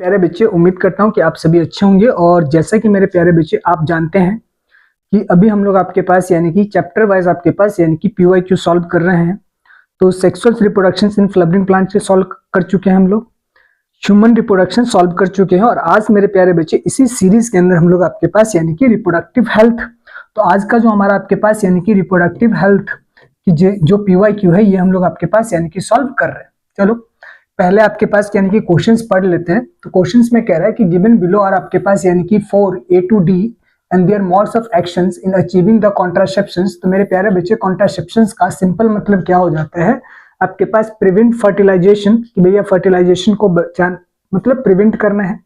प्यारे बच्चे, उम्मीद करता हूँ कि आप सभी अच्छे होंगे। और जैसा कि मेरे प्यारे बच्चे आप जानते हैं कि अभी हम लोग आपके पास यानी कि चैप्टर वाइज आपके पास यानी कि PYQ सॉल्व कर रहे हैं। तो सेक्सुअल रिप्रोडक्शन इन फ्लवरिंग प्लांट से सॉल्व कर चुके हैं हम लोग, ह्यूमन रिप्रोडक्शन सॉल्व कर चुके हैं। और आज मेरे प्यारे बच्चे इसी सीरीज के अंदर हम लोग आपके पास यानी कि रिप्रोडक्टिव हेल्थ, तो आज का जो हमारा आपके पास यानी कि रिप्रोडक्टिव हेल्थ की जो PYQ है ये हम लोग आपके पास यानी कि सॉल्व कर रहे हैं। चलो पहले आपके पास यानी कि क्वेश्चंस पढ़ लेते हैं। तो क्वेश्चंस में कह रहा है कि गिवन बिलो आर आपके पास यानी कि 4 A to D and their modes of actions in achieving the contraceptions. तो मेरे प्यारे बच्चे कॉन्ट्रासेप्शंस का सिंपल मतलब क्या हो जाता है आपके पास, प्रिवेंट फर्टिलाइजेशन, कि भैया फर्टिलाइजेशन को मतलब प्रिवेंट करना है,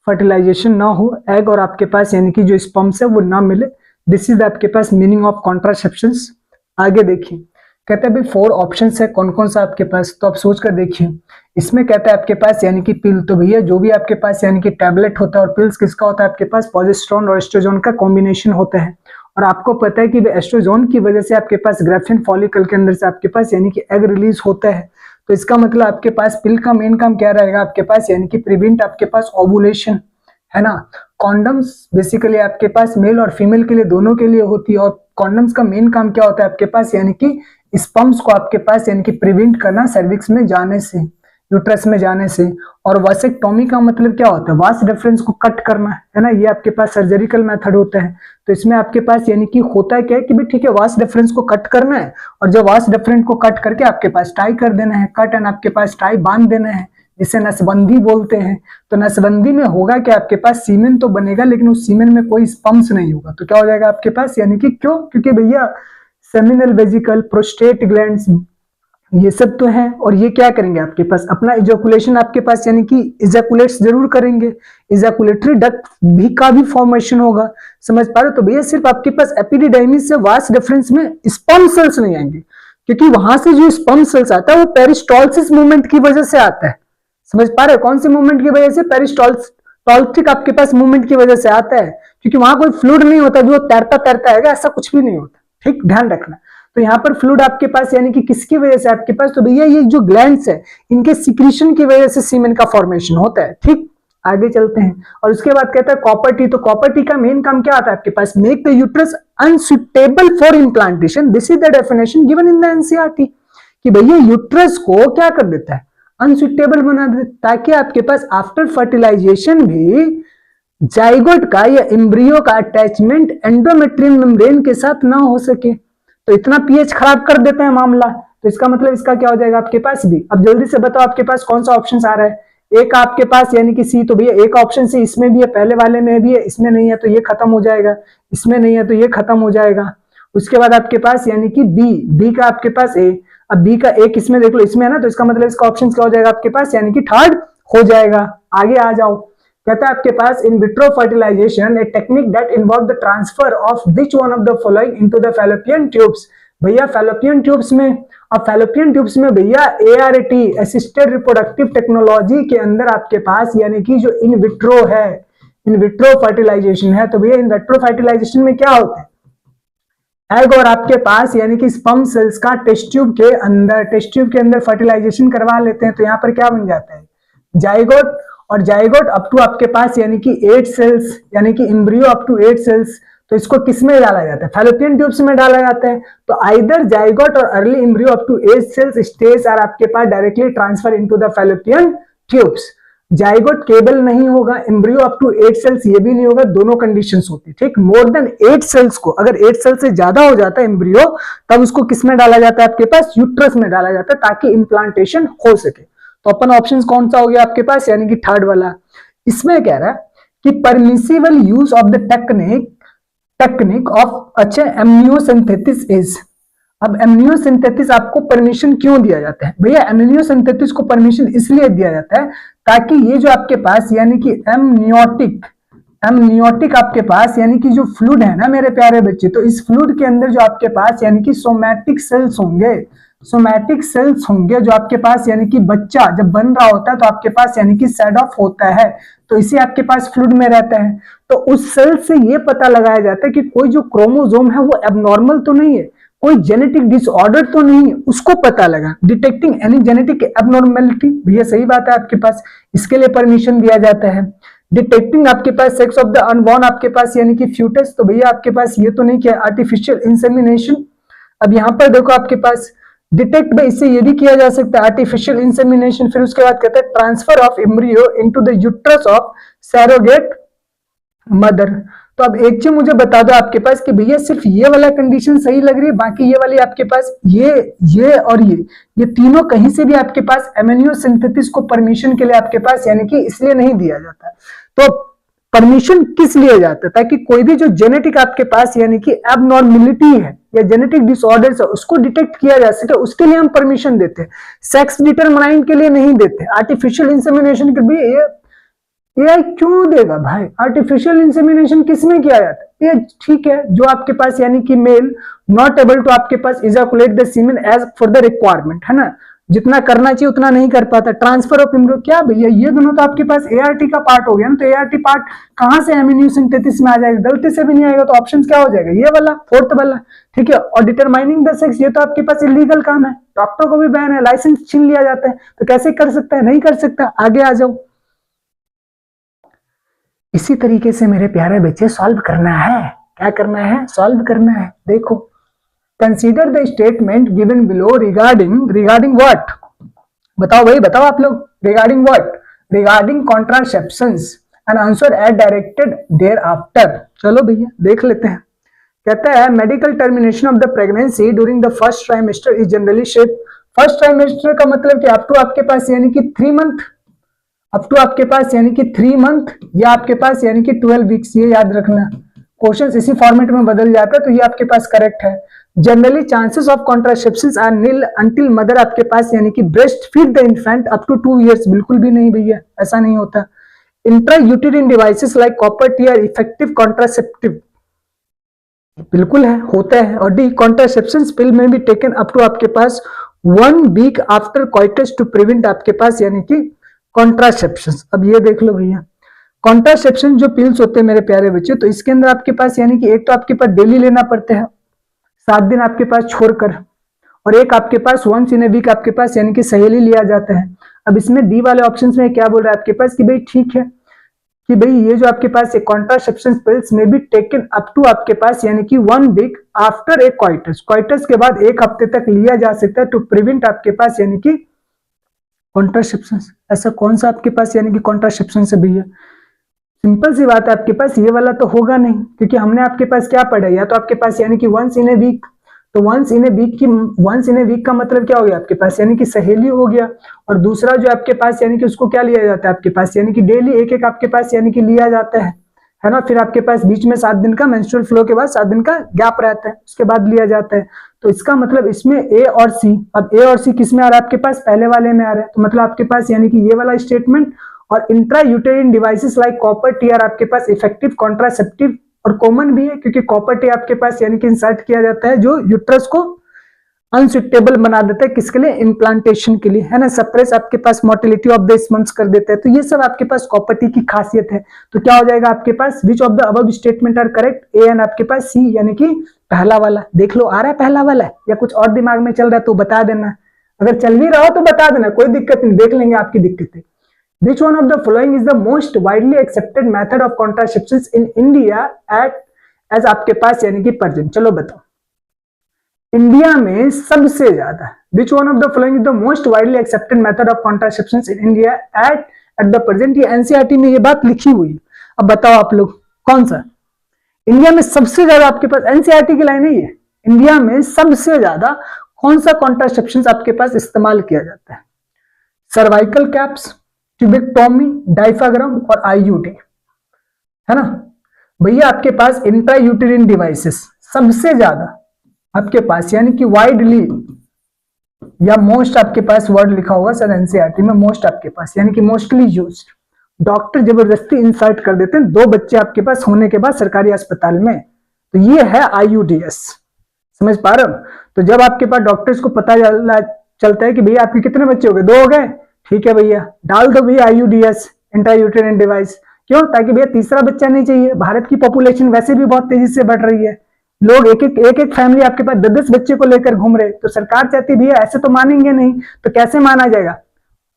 फर्टिलाइजेशन ना हो, एग और आपके पास यानी कि जो स्पर्म्स है वो ना मिले। दिस इज आपके पास मीनिंग ऑफ कॉन्ट्रासेप्शंस। आगे देखिए, कहते हैं भाई 4 ऑप्शंस है, कौन कौन सा आपके पास, तो आप सोच कर देखिए। इसमें कहता है आपके पास यानी कि पिल, तो भैया जो भी आपके पास यानी कि टैबलेट होता है, और पिल्स किसका होता है आपके पास, प्रोजेस्टेरोन और एस्ट्रोजन का कॉम्बिनेशन होता है। और आपको पता है कि एस्ट्रोजन की वजह से आपके पास ग्रेफिन फॉलिकल के अंदर से आपके पास यानी कि एग रिलीज होता है। तो इसका मतलब आपके पास पिल का मेन काम क्या रहेगा आपके पास, यानी कि प्रिवेंट आपके पास ओवुलेशन, है ना। कॉन्डम्स बेसिकली आपके पास मेल और फीमेल के लिए दोनों के लिए होती है। और कॉन्डम्स का मेन काम क्या होता है आपके पास, यानी कि स्पर्म्स को आपके पास यानी कि प्रिवेंट करना सर्विक्स में जाने से, यूट्रस में जाने से। और वासेक्टोमी का मतलब क्या होता है, वास डिफरेंस को कट करना, है ना। ये आपके पास सर्जरिकल मेथड होता है। तो इसमें आपके पास यानी कि होता है क्या है कि भाई ठीक है, वास डिफरेंस को कट करना है, और जब वास डिफरेंस को कट करके आपके पास टाई कर देना है, कट एंड आपके पास टाई बांध देना है, जिसे नसबंदी बोलते हैं। तो नसबंदी में होगा कि आपके पास सीमेन तो बनेगा, लेकिन उस सीमेन में कोई स्पर्म्स नहीं होगा। तो क्या हो जाएगा आपके पास, यानी कि क्यों, क्योंकि भैया सेमिनल वेजिकल, प्रोस्टेट ग्लैंड्स, ये सब तो है। और ये क्या करेंगे आपके पास, अपना इजैकुलेशन आपके पास यानी कि इजैकुलेट्स जरूर करेंगे, इजैकुलेटरी डक्ट भी का भी फॉर्मेशन होगा, समझ पा रहे हो। तो भैया सिर्फ आपके पास एपिडिडाइमिस से वास डिफरेंस में स्पर्म सेल्स नहीं आएंगे, क्योंकि वहां से जो स्पर्म सेल्स आता है वो पेरिस्टॉल्सिस मूवमेंट की वजह से आता है। समझ पा रहे हो, कौन सी मूवमेंट की वजह से, पेरिस्टॉल्टिक आपके पास मूवमेंट की वजह से आता है, क्योंकि वहां कोई फ्लूइड नहीं होता जो तैरता तैरता है, ऐसा कुछ भी नहीं होता। ठीक, ध्यान रखना। तो यहाँ पर फ्लूइड आपके पास यानी कि किसकी वजह से आपके पास, तो भैया ये जो ग्लैंड्स है इनके सिक्रीशन की वजह से सीमेन का फॉर्मेशन होता है। ठीक, आगे चलते हैं। और उसके बाद कहता है कॉपर टी। तो कॉपर टी का मेन काम क्या आता है आपके पास, make the uterus unsuitable for implantation. This is the definition given in the NCERT, कि भैया यूट्रस को क्या कर देता है, अनसुटेबल बना देता, ताकि आपके पास आफ्टर फर्टिलाइजेशन भी जाइगोट का या एम्ब्रियो का अटैचमेंट एंडोमेट्रियम मेम्ब्रेन के साथ ना हो सके। तो इतना पीएच खराब कर देता है मामला। तो इसका मतलब इसका क्या हो जाएगा आपके पास भी। अब जल्दी से बताओ आपके पास कौन सा ऑप्शन आ रहा है, एक आपके पास यानी कि सी। तो भैया एक ऑप्शन से इसमें भी है, पहले वाले में भी है, इसमें नहीं है तो ये खत्म हो जाएगा, इसमें नहीं है तो ये खत्म हो जाएगा। उसके बाद आपके पास यानी कि बी का आपके पास ए। अब बी का एक इसमें देख लो, इसमें है ना, तो इसका मतलब इसका ऑप्शन क्या हो जाएगा आपके पास, यानी कि थर्ड हो जाएगा। आगे आ जाओ, कहता है आपके पास in vitro fertilisation a technique that involve the transfer of which one of the following into the fallopian tubes. भैया फैलोपियन ट्यूब्स में, और फैलोपियन ट्यूब्स में भैया ART असिस्टेड रिप्रोडक्टिव टेक्नोलॉजी के अंदर आपके पास यानी कि जो इन विट्रो है, इन विट्रो फर्टिलाइजेशन है। तो भैया इन विट्रो फर्टिलाइजेशन में क्या होता है, एग और आपके पास यानी कि स्पर्म सेल्स का टेस्ट ट्यूब के अंदर फर्टिलाइजेशन करवा लेते हैं। तो यहाँ पर क्या बन जाता है, जाइगोट। और जाइगोट अप टू आपके पास यानी कि 8 सेल्स, यानी कि एम्ब्रियो अप टू 8 सेल्स। तो इसको किस में डाला जाता है, फैलोपियन ट्यूब्स में डाला जाता है। तो आइदर जाइगोट और early embryo up to 8 cells stage are आपके पास directly transfer into the fallopian tubes. Zygote केबल नहीं होगा, एम्ब्रियो अप टू 8 सेल्स ये भी नहीं होगा, दोनों कंडीशंस होती है। ठीक, मोर देन 8 सेल्स को, अगर 8 सेल से ज्यादा हो जाता है एम्ब्रियो, तब उसको किस में डाला जाता है आपके पास, यूट्रस में डाला जाता है, ताकि इंप्लांटेशन हो सके। तो अपन ऑप्शन कौन सा हो गया आपके पास, यानी कि थर्ड वाला। इसमें कह रहा है कि permissible use of the technique of अच्छा एमनियोसिंथेसिस इज। अब एमनियोसिंथेसिस आपको परमिशन क्यों दिया जाता है, भैया एमनियोसिंथेसिस को परमिशन इसलिए दिया जाता है ताकि ये जो आपके पास यानी कि एमनियोटिक आपके पास यानी कि जो फ्लूइड है ना मेरे प्यारे बच्चे, तो इस फ्लूइड के अंदर जो आपके पास यानी कि सोमैटिक सेल्स होंगे जो आपके पास यानी कि बच्चा जब बन रहा होता है तो आपके पास यानी कि सेड ऑफ होता है, तो इसी आपके पास फ्लूइड में रहता है। तो उस सेल से ये पता लगाया जाता है कि कोई जो क्रोमोसोम है वो एबनॉर्मल तो नहीं है, कोई जेनेटिक डिसऑर्डर तो नहीं, उसको पता लगा। डिटेक्टिंग एनी जेनेटिक एबनॉर्मेलिटी, भैया सही बात है आपके पास, इसके लिए परमिशन दिया जाता है। डिटेक्टिंग आपके पास सेक्स ऑफ द अनबॉर्न आपके पास यानी कि फ्यूटस, तो भैया आपके पास ये तो नहीं किया। आर्टिफिशियल इंसेमिनेशन, अब यहाँ पर देखो आपके पास डिटेक्ट में इससे ये भी किया जा सकता है आर्टिफिशियल इंसेमिनेशन। फिर उसके बाद कहता है transfer of embryo into the uterus of surrogate mother. तो अब एक चीज मुझे बता दो आपके पास कि भैया सिर्फ ये वाला कंडीशन सही लग रही है, बाकी ये वाली आपके पास ये और ये तीनों कहीं से भी आपके पास एमिनो सिंथेसिस को परमिशन के लिए आपके पास यानी कि इसलिए नहीं दिया जाता। तो परमिशन किस लिए जाता है? ताकि कोई भी जो जेनेटिक आपके पास यानी कि एबनॉर्मेलिटी है या जेनेटिक डिसऑर्डर्स है उसको डिटेक्ट किया जा सके, उसके लिए हम परमिशन देते हैं। सेक्स डिटरमाइन के लिए नहीं देते। आर्टिफिशियल इंसेमिनेशन के भी एआई क्यों देगा भाई? आर्टिफिशियल इंसेमिनेशन किसमें किया जाता है? ये ठीक है, जो आपके पास यानी कि मेल नॉट एबल टू आपके पास ejaculate the semen as for the requirement, है ना, जितना करना चाहिए उतना नहीं कर पाता। ट्रांसफर ऑफ एम्ब्रियो, क्या भैया ये दोनों तो आपके पास एआरटी का पार्ट हो गया ना, तो एआरटी पार्ट कहां से एमिनो सिंथेसिस में आ जाएगा? गलती से भी नहीं आएगा, तो ऑप्शन क्या हो जाएगा? ये वाला, फोर्थ वाला, ठीक है। और डिटरमाइनिंग द सेक्स, ये तो आपके पास इलीगल काम है, डॉक्टर को भी बैन है, लाइसेंस छीन लिया जाता है, तो कैसे कर सकता है? नहीं कर सकता। आगे आ जाओ। इसी तरीके से मेरे प्यारे बच्चे सॉल्व करना है। क्या करना है? सॉल्व करना है। देखो, consider the statement given below regarding what? बताओ भाई, बताओ आप लोग। Regarding what? Regarding contraceptions and answer as directed thereafter. चलो भैया देख लेते हैं। कहता है medical termination of the pregnancy during the first trimester is generally safe. First trimester का मतलब कि अप टू आपके पास यानी कि 3 मंथ, अप टू आपके पास यानी कि 3 मंथ या आपके पास यानी कि 12 वीक्स, ये याद रखना। क्वेश्चन इसी फॉर्मेट में बदल जाता है, तो ये आपके पास करेक्ट है। Generally chances of contraception are nil until mother आपके पास यानी कि breast feed the infant up to 2 years, बिल्कुल भी नहीं भैया, ऐसा नहीं होता। Intra uterine devices like copper T are effective contraceptive, बिल्कुल है, होता है। और डी कॉन्ट्रासेप्शन पिल में भी टेकन अप टू आपके पास 1 week आफ्टर कॉइटस टू प्रिवेंट आपके पास यानी कि कॉन्ट्रासेप्शन। अब ये देख लो भैया, कॉन्ट्रासेप्शन जो पिल्स होते हैं मेरे प्यारे बच्चे, तो इसके अंदर आपके पास यानी कि एक तो आपके पास डेली लेना पड़ते हैं 7 दिन आपके पास छोड़कर, और एक आपके पास वंस इन ए वीक आपके पास यानी कि सहेली लिया जाता है। अब इसमें डी वाले ऑप्शंस में क्या बोल रहा है आपके पास कि भाई ठीक है कि भाई ये जो आपके पास कॉन्ट्रासेप्शन पिल्स में भी टेकन अप टू आपके पास यानी कि 1 week after a coitus, coitus के बाद 1 हफ्ते तक लिया जा सकता है टू प्रिवेंट आपके पास यानी कि कॉन्ट्रासेप्शन। ऐसा कौन सा आपके पास यानी कि कॉन्ट्रासेप्शन से भैया? सिंपल सी बात है, आपके पास ये वाला तो होगा नहीं, क्योंकि हमने आपके पास क्या पढ़ा, या तो आपके पास यानी कि वंस इन ए वीक, तो वंस इन ए वीक का मतलब क्या हो गया आपके पास यानी कि सहेली हो गया। और दूसरा जो आपके पास यानी कि उसको क्या लिया जाता है आपके पास यानी कि डेली एक एक आपके पास यानी कि लिया जाता है ना। फिर आपके पास बीच में 7 दिन का मेंस्ट्रुअल फ्लो के बाद 7 दिन का गैप रहता है, उसके बाद लिया जाता है। तो इसका मतलब इसमें ए और सी, अब ए और सी किस में आ रहा है आपके पास? पहले वाले में आ रहा है, तो मतलब आपके पास यानी कि ये वाला स्टेटमेंट। और intra uterine devices like copper T are आपके पास इफेक्टिव कॉन्ट्रासेप्टिव और कॉमन भी है, क्योंकि कॉपर टी आपके पास यानी कि इंसर्ट किया जाता है जो यूट्रस को अनसुटेबल बना देता है, किसके लिए? इम्प्लांटेशन के लिए, है ना। सप्रेस आपके पास मोटिलिटी ऑफ द स्पंज कर देता है। तो ये सब आपके पास कॉपर टी की खासियत है। तो क्या हो जाएगा आपके पास? Which of the above statement are correct? A and आपके पास सी यानी कि पहला वाला। देख लो आ रहा है पहला वाला या कुछ और दिमाग में चल रहा है तो बता देना, अगर चल भी रहा हो तो बता देना, कोई दिक्कत नहीं, देख लेंगे आपकी दिक्कतें। Which one of the following is the most widely accepted method of contraception in India at as आपके पास यानी कि present? चलो बताओ, इंडिया में सबसे ज्यादा which one of the following is the most widely accepted method of contraception in India at the present? ये एनसीईआरटी में ये बात लिखी हुई है। अब बताओ आप लोग कौन सा इंडिया में सबसे ज्यादा आपके पास, एनसीईआरटी की लाइन है ये, इंडिया में सबसे ज्यादा कौन सा कॉन्ट्रासेप्शन आपके पास इस्तेमाल किया जाता है? सर्वाइकल कैप्स, ट्यूबेक्टोमी, डायफ्राग्राम और आईयूडी, है ना भैया। आपके पास इंट्रा यूटेरिन डिवाइसेस सबसे ज्यादा आपके पास यानी कि वाइडली या मोस्ट आपके पास वर्ड लिखा होगा सर एनसीईआरटी में, मोस्ट आपके पास यानी कि मोस्टली यूज्ड, डॉक्टर जबरदस्ती इंसर्ट कर देते हैं 2 बच्चे आपके पास होने के बाद सरकारी अस्पताल में, तो ये है आईयूडीएस। समझ पा रहे हो? तो जब आपके पास डॉक्टर्स को पता चलता है कि भैया आपके कितने बच्चे हो गए, 2 हो गए, ठीक है भैया डाल दो भैया आईयूडीएस, इंट्रा यूटेरिन डिवाइस। क्यों? ताकि भैया तीसरा बच्चा नहीं चाहिए। भारत की पॉपुलेशन वैसे भी बहुत तेजी से बढ़ रही है, लोग एक एक फैमिली आपके पास 10-10 बच्चे को लेकर घूम रहे, तो सरकार चाहती भैया ऐसे तो मानेंगे नहीं, तो कैसे माना जाएगा,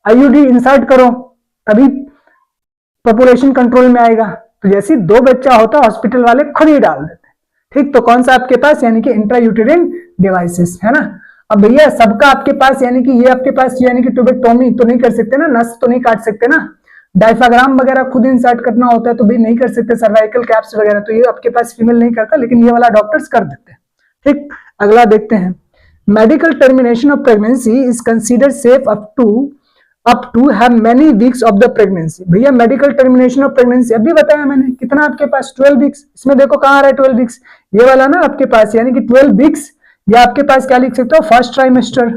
आईयूडी इंसर्ट करो तभी पॉपुलेशन कंट्रोल में आएगा। तो जैसे 2 बच्चा होता हॉस्पिटल वाले खुद ही डाल देते, ठीक। तो कौन सा आपके पास, यानी कि इंट्रायूटेरिन डिवाइसेस, है ना। अब भैया सबका आपके पास, यानी कि ये आपके पास, यानी कि ट्यूबेक्टोमी तो नहीं कर सकते ना, नस तो नहीं काट सकते ना, डायफ्राग्राम वगैरह खुद इंसर्ट करना होता है तो भी नहीं कर सकते, सर्वाइकल कैप्स वगैरह तो ये आपके पास फीमेल नहीं करता, लेकिन ये वाला डॉक्टर्स कर देते हैं, ठीक। अगला देखते हैं, medical termination of pregnancy is considered safe up to have many weeks of the pregnancy. भैया मेडिकल टर्मिनेशन ऑफ प्रेगनेंसी अभी बताया मैंने, कितना आपके पास 12 वीक्स, इसमें देखो कहां आ रहा है 12 वीक्स, ये वाला ना आपके पास, यानी कि 12 वीक्स, या आपके पास क्या लिख सकते हो, फर्स्ट ट्राइमेस्टर,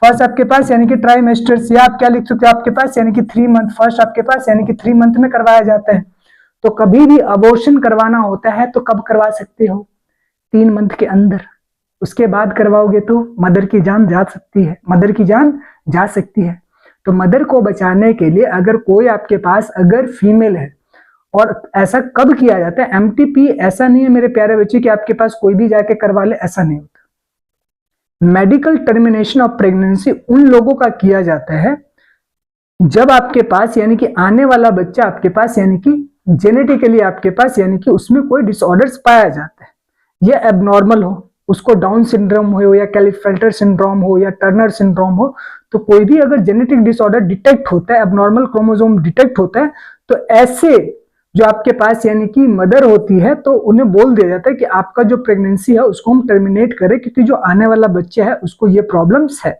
फर्स्ट आपके पास यानी कि ट्राइमेस्टर्स, या आप क्या लिख सकते हो आपके पास, यानी कि 3 मंथ, फर्स्ट आपके पास यानी कि 3 मंथ में करवाया जाता है। तो कभी भी अबॉर्शन करवाना होता है तो कब करवा सकते हो, 3 मंथ के अंदर, उसके बाद करवाओगे तो मदर की जान जा सकती है, मदर की जान जा सकती है। तो मदर को बचाने के लिए अगर कोई आपके पास अगर फीमेल है, और ऐसा कब किया जाता है, एमटीपी ऐसा नहीं है मेरे प्यारे बच्चे कि आपके पास कोई भी जाके करवा ले, ऐसा नहीं होता। मेडिकल टर्मिनेशन ऑफ प्रेगनेंसी उन लोगों का किया जाता है जब आपके पास, यानी कि आने वाला बच्चा आपके पास, यानी कि जेनेटिकली आपके पास, यानी कि उसमें कोई डिसऑर्डर्स पाया जाता है, यह एबनॉर्मल हो, उसको डाउन सिंड्रोम हो या कैलिफेल्टर सिंड्रोम हो या टर्नर सिंड्रोम हो, तो कोई भी अगर जेनेटिक डिसऑर्डर डिटेक्ट होता है, एबनॉर्मल क्रोमोसोम डिटेक्ट होता है, तो ऐसे जो आपके पास यानी कि मदर होती है, तो उन्हें बोल दिया जाता है कि आपका जो प्रेगनेंसी है उसको हम टर्मिनेट करें, क्योंकि जो आने वाला बच्चा है उसको ये प्रॉब्लम्स है।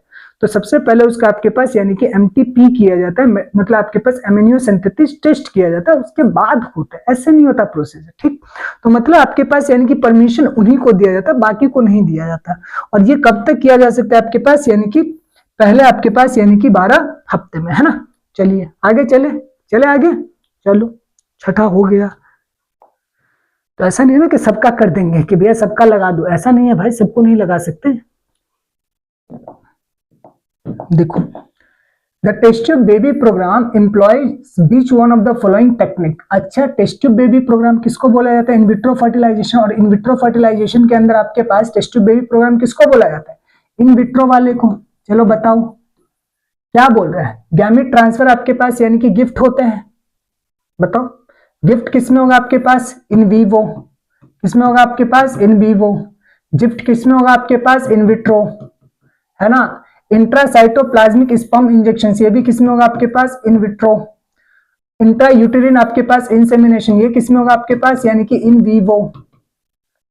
तो सबसे पहले उसका आपके पास यानी कि एमटीपी किया जाता है, मतलब आपके पास एमिनो सिंथेसिस टेस्ट किया जाता है, उसके बाद होता है, ऐसे नहीं होता प्रोसेस, ठीक। तो मतलब आपके पास यानी कि परमिशन उन्हीं को दिया जाता है, बाकी को नहीं दिया जाता। और ये कब तक किया जा सकता है आपके पास, यानी कि पहले आपके पास यानी कि 12 हफ्ते में, है ना। चलिए आगे चले आगे, चलो छठा हो गया। तो ऐसा नहीं है ना कि सबका कर देंगे कि भैया सबका लगा दो, ऐसा नहीं है भाई, सबको नहीं लगा सकते। देखो, the test tube baby program employs which one of the following technique. अच्छा, टेस्ट ट्यूब बेबी प्रोग्राम किसको बोला जाता है, इन विट्रो फर्टिलाइजेशन। और इन विट्रो फर्टिलाइजेशन के अंदर आपके पास टेस्ट ट्यूब बेबी प्रोग्राम किसको बोला जाता है, इन विट्रो वाले को। चलो बताओ क्या बोल रहा है, गैमेट ट्रांसफर आपके पास यानी कि गिफ्ट होते हैं, बताओ गिफ्ट किसमें होगा आपके पास, इन वीवो। किसमें होगा आपके पास, इन वीवो। गिफ्ट किसमें होगा आपके पास, इन विट्रो, है ना। इंट्रासाइटोप्लाज्मिक स्पर्म इंजेक्शन, ये भी किसमें होगा आपके पास, इन विट्रो। इंट्रायूटेरिन आपके पास इंसेमिनेशन, ये किसमें होगा आपके पास, यानी कि इन वीवो।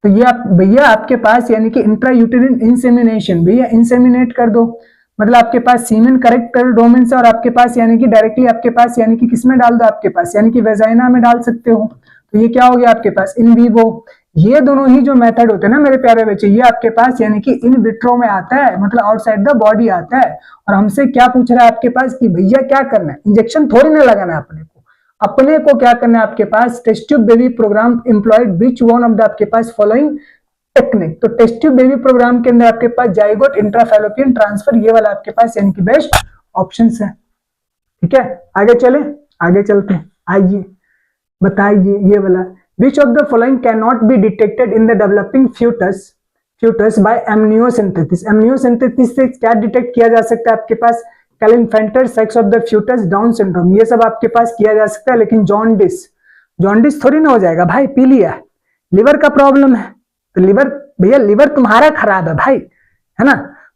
तो ये आप भैया आपके पास यानी कि इंट्रायूटेरिन इंसेमिनेशन, भैया इंसेमिनेट कर दो, मतलब आपके पास सीमेन करेक्टर डोमेन से, और आपके पास यानी कि डायरेक्टली आपके पास यानी कि किसमें डाल दो आपके पास, यानी कि वेजाइना में डाल सकते हो। तो ये क्या हो गया आपके पास, इन वीवो। ये दोनों ही जो मेथड होते हैं ना मेरे प्यारे बच्चे, ये आपके पास यानी कि इन विट्रो में आता है, मतलब आउटसाइड द बॉडी आता है। और हमसे क्या पूछ रहा है आपके पास कि भैया क्या करना है, इंजेक्शन थोड़ी ना लगाना है अपने को क्या करना है आपके पास, test tube baby program employed which one of the आपके पास फॉलोइंग टेक्निक। तो टेस्ट ट्यूब बेबी प्रोग्राम के अंदर आपके पास जाइगोट इंट्राफैलोपियन ट्रांसफर, ये वाला आपके पास यानी कि बेस्ट ऑप्शंस है, ठीक है। आगे चलते हैं, आइए बताइए ये वाला, which of the following can not be detected in the developing foetus by amniocentesis. Amniocentesis से क्या डिटेक्ट किया जा सकता है आपके पास, Klinefelter, sex of the foetus, Down syndrome, ये सब आपके पास किया जा सकता है। लेकिन जॉन्डिस थोड़ी ना हो जाएगा भाई, पी लिया, लिवर का प्रॉब्लम है तो लिवर, भैया लिवर तुम्हारा खराब है भाई, है ना।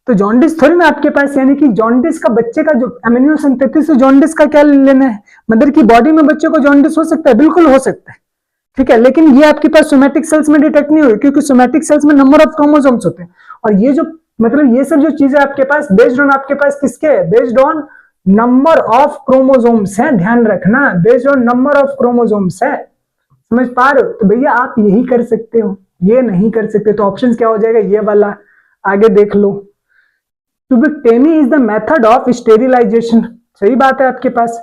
तो जॉन्डिस थोड़ी ना आपके पास, यानी कि जॉन्डिस का बच्चे का जो एमिनियोसिंथेसिस से जॉन्डिस का क्या लेना है, मदर की बॉडी में बच्चे को जॉन्डिस हो सकता है, बिल्कुल हो सकता है, ठीक है। लेकिन ये आपके पास सोमैटिक सेल्स में डिटेक्ट नहीं होगी, क्योंकि सोमैटिक सेल्स में नंबर ऑफ क्रोमोसोम्स होते हैं। और ये जो मतलब ये सब जो चीजें आपके पास बेस्ड ऑन आपके पास किसके है, based on number of chromosomes है, ध्यान रखना, based on number of chromosomes है, समझ पा रहे हो। तो भैया आप यही कर सकते हो, ये नहीं कर सकते, तो ऑप्शन क्या हो जाएगा, ये वाला। आगे देख लो, tubectomy is the method of sterilisation, सही बात है आपके पास।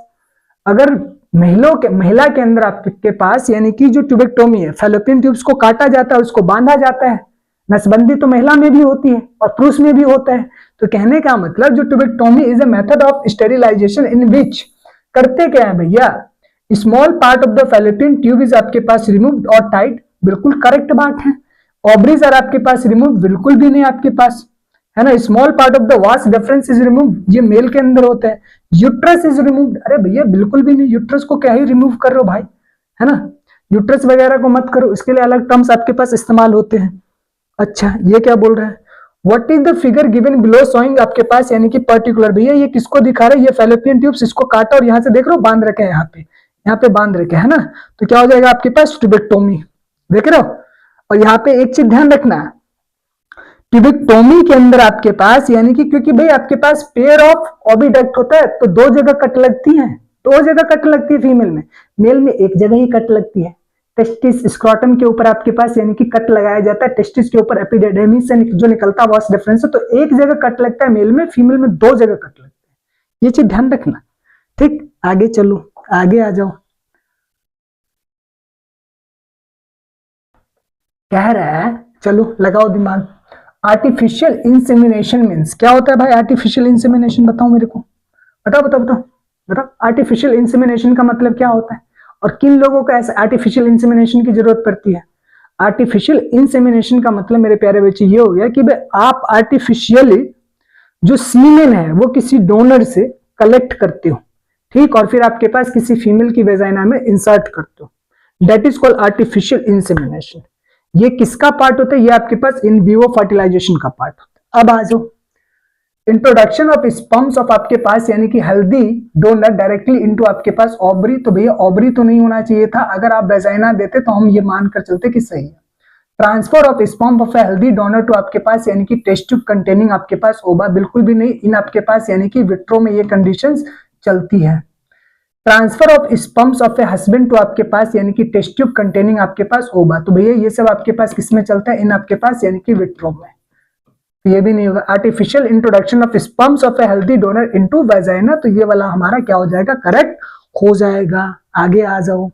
अगर महिला के अंदर आपके पास यानी कि जो ट्यूबेक्टोमी है, फैलोपियन ट्यूब्स को काटा जाता है, उसको बांधा जाता है, नसबंदी तो महिला में भी होती है और पुरुष में भी होता है। तो कहने का मतलब जो tubectomy is a method of sterilisation in which, करते क्या है भैया, small part of the fallopian tube is आपके पास रिमूव्ड और टाइट, बिल्कुल करेक्ट बात है। ओवरीज आर आपके पास रिमूव, बिल्कुल भी नहीं आपके पास, है ना। Small part of the vas deferens is remove, ये मेल के अंदर होता है। यूट्रस इज रिमूव, अरे भैया बिल्कुल भी नहीं, यूट्रस को क्या ही रिमूव कर रहे हो भाई, है ना। यूट्रस वगैरह को मत करो, इसके लिए अलग टर्म्स आपके पास इस्तेमाल होते हैं। अच्छा ये क्या बोल रहा है, what is the figure given below showing आपके पास यानी कि पर्टिकुलर, भैया ये किसको दिखा रहा है, ये फैलोपियन ट्यूब्स, इसको काटा और यहाँ से देख रहे हो बांध रखे हैं, यहाँ पे बांध रखे है ना। तो क्या हो जाएगा आपके पास ट्यूबेक्टोमी, देख रहे हो। और यहाँ पे एक चीज ध्यान रखना, ट्यूबेक्टोमी के अंदर आपके पास यानी कि क्योंकि भाई आपके पास पेयर ऑफ ओविडक्ट होता है तो दो जगह कट लगती है, दो जगह कट लगती है फीमेल में, मेल में एक जगह ही कट लगती है। टेस्टिस स्क्रॉटम के ऊपर आपके पास यानी कि कट लगाया जाता है, टेस्टिस के ऊपर एपिडिडमिस से जो निकलता है वास डिफरेंस है, तो एक जगह कट लगता है मेल में, फीमेल में दो जगह कट लगता है, ये चीज ध्यान रखना। ठीक, आगे चलो, आगे आ जाओ। कह रहा है, चलो लगाओ दिमाग, आर्टिफिशियल इंसेमिनेशन मीन्स क्या होता है भाई, आर्टिफिशियल इंसेमिनेशन बताओ मेरे को, बताओ बताओ बताओ बताओ, आर्टिफिशियल इंसेमिनेशन का मतलब क्या होता है और किन लोगों को ऐसा आर्टिफिशियल इंसेमिनेशन की जरूरत पड़ती है। आर्टिफिशियल इंसेमिनेशन का मतलब मेरे प्यारे बच्चे ये हो गया कि भाई आप आर्टिफिशियली जो सीमेन है वो किसी डोनर से कलेक्ट करते हो, ठीक, और फिर आपके पास किसी फीमेल की वेजाइना में इंसर्ट करते हो, that is called artificial insemination. ये किसका पार्ट होता है, ये आपके पास इन विवो फर्टिलाइजेशन का पार्ट होता है। अब आ जाओ, इंट्रोडक्शन ऑफ स्पर्म्स ऑफ आपके पास यानी कि हेल्दी डोनर डायरेक्टली इनटू आपके पास ओवरी, तो भैया ओवरी तो नहीं होना चाहिए था, अगर आप वेजाइना देते तो हम ये मानकर चलते कि सही है। Transfer of sperm of a healthy donor to आपके पास यानी कि टेस्ट ट्यूब कंटेनिंग आपके पास ओवा, बिल्कुल भी नहीं, इन आपके पास यानी कि विट्रो में ये कंडीशंस चलती है। Transfer of sperms of a husband to आपके पास यानी कि टेस्ट ट्यूब कंटेनिंग आपके पास ओवा, तो भैया ये सब आपके पास किसमें चलता है, इन आपके पास यानी कि विट्रो में, ये भी नहीं होगा। Artificial introduction of sperms of a healthy donor into vagina, तो ये वाला हमारा क्या हो जाएगा, करेक्ट हो जाएगा। आगे आ जाओ,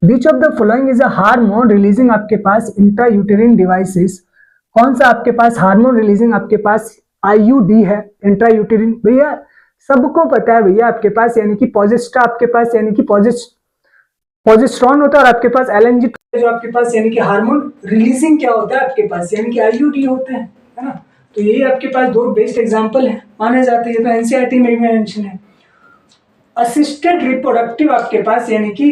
विच of the following is a hormone releasing आपके पास इंट्रायूटेरिन डिवाइसेस, कौन सा आपके पास हार्मोन रिलीजिंग आपके पास आईयूडी है, इंट्रायूटेरिन, भैया सबको पता है भैया आपके पास यानी कि पॉजिस्टा आपके पास यानी कि पॉजिस्ट्रॉन होता है, और आपके पास एलएनजी जो आपके पास यानी कि हार्मोन रिलीजिंग क्या होता है आपके पास यानी कि आईयूडी होते हैं, है ना। तो यही आपके पास दो बेस्ट एग्जांपल है माने जाते हैं, तो एनसीईआरटी में भी मेंशन है। असिस्टेड रिप्रोडक्टिव आपके पास यानी कि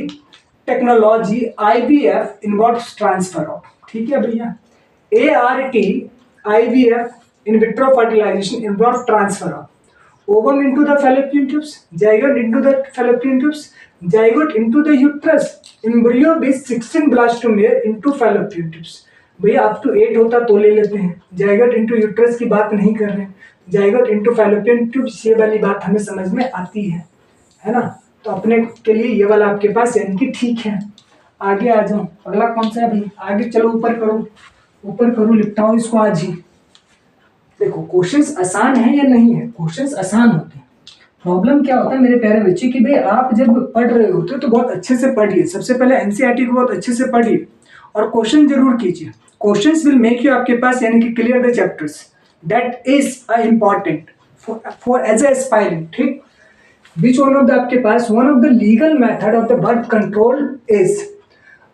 technology IVF involves transfer of, ठीक है भैया, ART IVF in vitro fertilization involve transfer of ovum into the fallopian tubes, zygote into the fallopian tubes, zygote into the uterus, embryo base 16 blastomere into fallopian tubes। भैया up to 8 होता तो ले लेते हैं, zygote into uterus की बात नहीं कर रहे हैं, zygote into fallopian tubes ये वाली बात हमें समझ में आती है ना। तो अपने के लिए ये वाला आपके पास यानी कि ठीक है। आगे आ जाओ, अगला कौन सा है भाई, आगे चलो, ऊपर करो, ऊपर करो, लिपटाओ इसको आज ही। देखो क्वेश्चंस आसान है या नहीं है, क्वेश्चंस आसान होते हैं, प्रॉब्लम क्या होता है मेरे प्यारे बच्चे कि भाई आप जब पढ़ रहे होते हो तो बहुत अच्छे से पढ़िए, सबसे पहले एनसीईआरटी को बहुत अच्छे से पढ़िए और क्वेश्चन जरूर कीजिए। क्वेश्चंस विल मेक यू आपके पास यानी कि clear the chapters, that is important for as a aspiring, ठीक। विच वन ऑफ द आपके पास one of the legal method of the birth control is,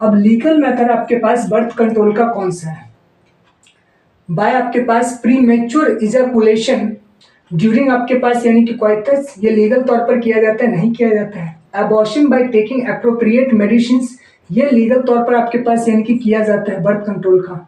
अब लीगल मेथड आपके पास बर्थ कंट्रोल का कौन सा है, बाय आपके पास प्रीमेच्योर इजैकुलेशन ड्यूरिंग आपके पास यानी कि क्वाइटस, ये लीगल तौर पर किया जाता है, नहीं किया जाता है। Abortion by taking appropriate medicines, ये लीगल तौर पर आपके पास यानी कि किया जाता है बर्थ कंट्रोल का।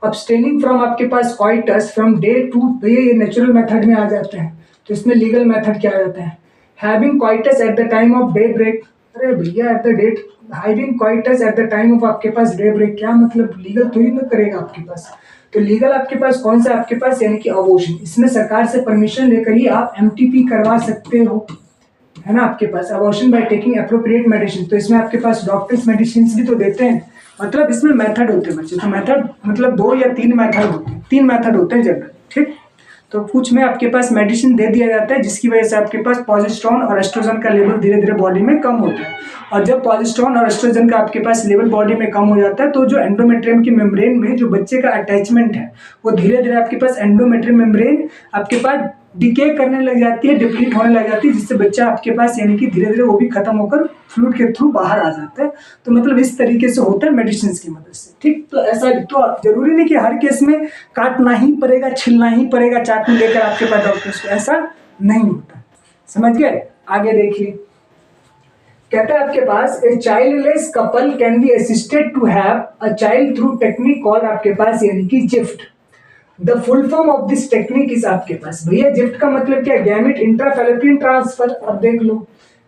अब्सटेनिंग फ्रॉम आपके पास क्वाइटस फ्रॉम डे टू, भैया ये नेचुरल मेथड में आ जाता है, तो इसमें लीगल मेथड क्या आ जाता है। Having coitus at the time of day break, अरे भैया at the date, having coitus at the time of आपके पास डे ब्रेक, क्या मतलब लीगल तो ही ना करेगा आपके पास। तो लीगल आपके पास कौन सा आपके पास यानी कि अबॉर्शन, इसमें सरकार से परमिशन लेकर ही आप एमटीपी करवा सकते हो, है ना। आपके पास abortion by taking appropriate medicine, तो इसमें आपके पास डॉक्टर्स मेडिसिन भी तो देते हैं, मतलब इसमें मेथड होते हैं बच्चे, तो मेथड मतलब 2 या 3 मेथड होते हैं, 3 मेथड होते हैं जनरल, ठीक। तो कुछ में आपके पास मेडिसिन दे दिया जाता है जिसकी वजह से आपके पास प्रोजेस्टेरोन और एस्ट्रोजन का लेवल धीरे धीरे बॉडी में कम होता है, और जब प्रोजेस्टेरोन और एस्ट्रोजन का आपके पास लेवल बॉडी में कम हो जाता है तो जो एंडोमेट्रियम की मेम्ब्रेन में जो बच्चे का अटैचमेंट है वो धीरे धीरे आपके पास एंडोमेट्रियम मेम्ब्रेन आपके पास डिके करने लग जाती है, डिप्लीट होने लग जाती है, जिससे बच्चा आपके पास यानी कि धीरे धीरे वो भी खत्म होकर फ्लूइड के थ्रू बाहर आ जाता है। तो मतलब इस तरीके से होता है मेडिसिन की मदद से, ठीक। तो ऐसा तो जरूरी नहीं कि हर केस में काटना ही पड़ेगा, छिलना ही पड़ेगा चाकू लेकर आपके पास डॉक्टर्स को, ऐसा नहीं होता। समझ गए? आगे देखिए, कहता है आपके पास a childless couple can be assisted to have a child through technique called आपके पास यानी कि GIFT. The full form of this technique is आपके पास भैया जिफ्ट का मतलब क्या? Gamete intrafallopian transfer. अब देख लो,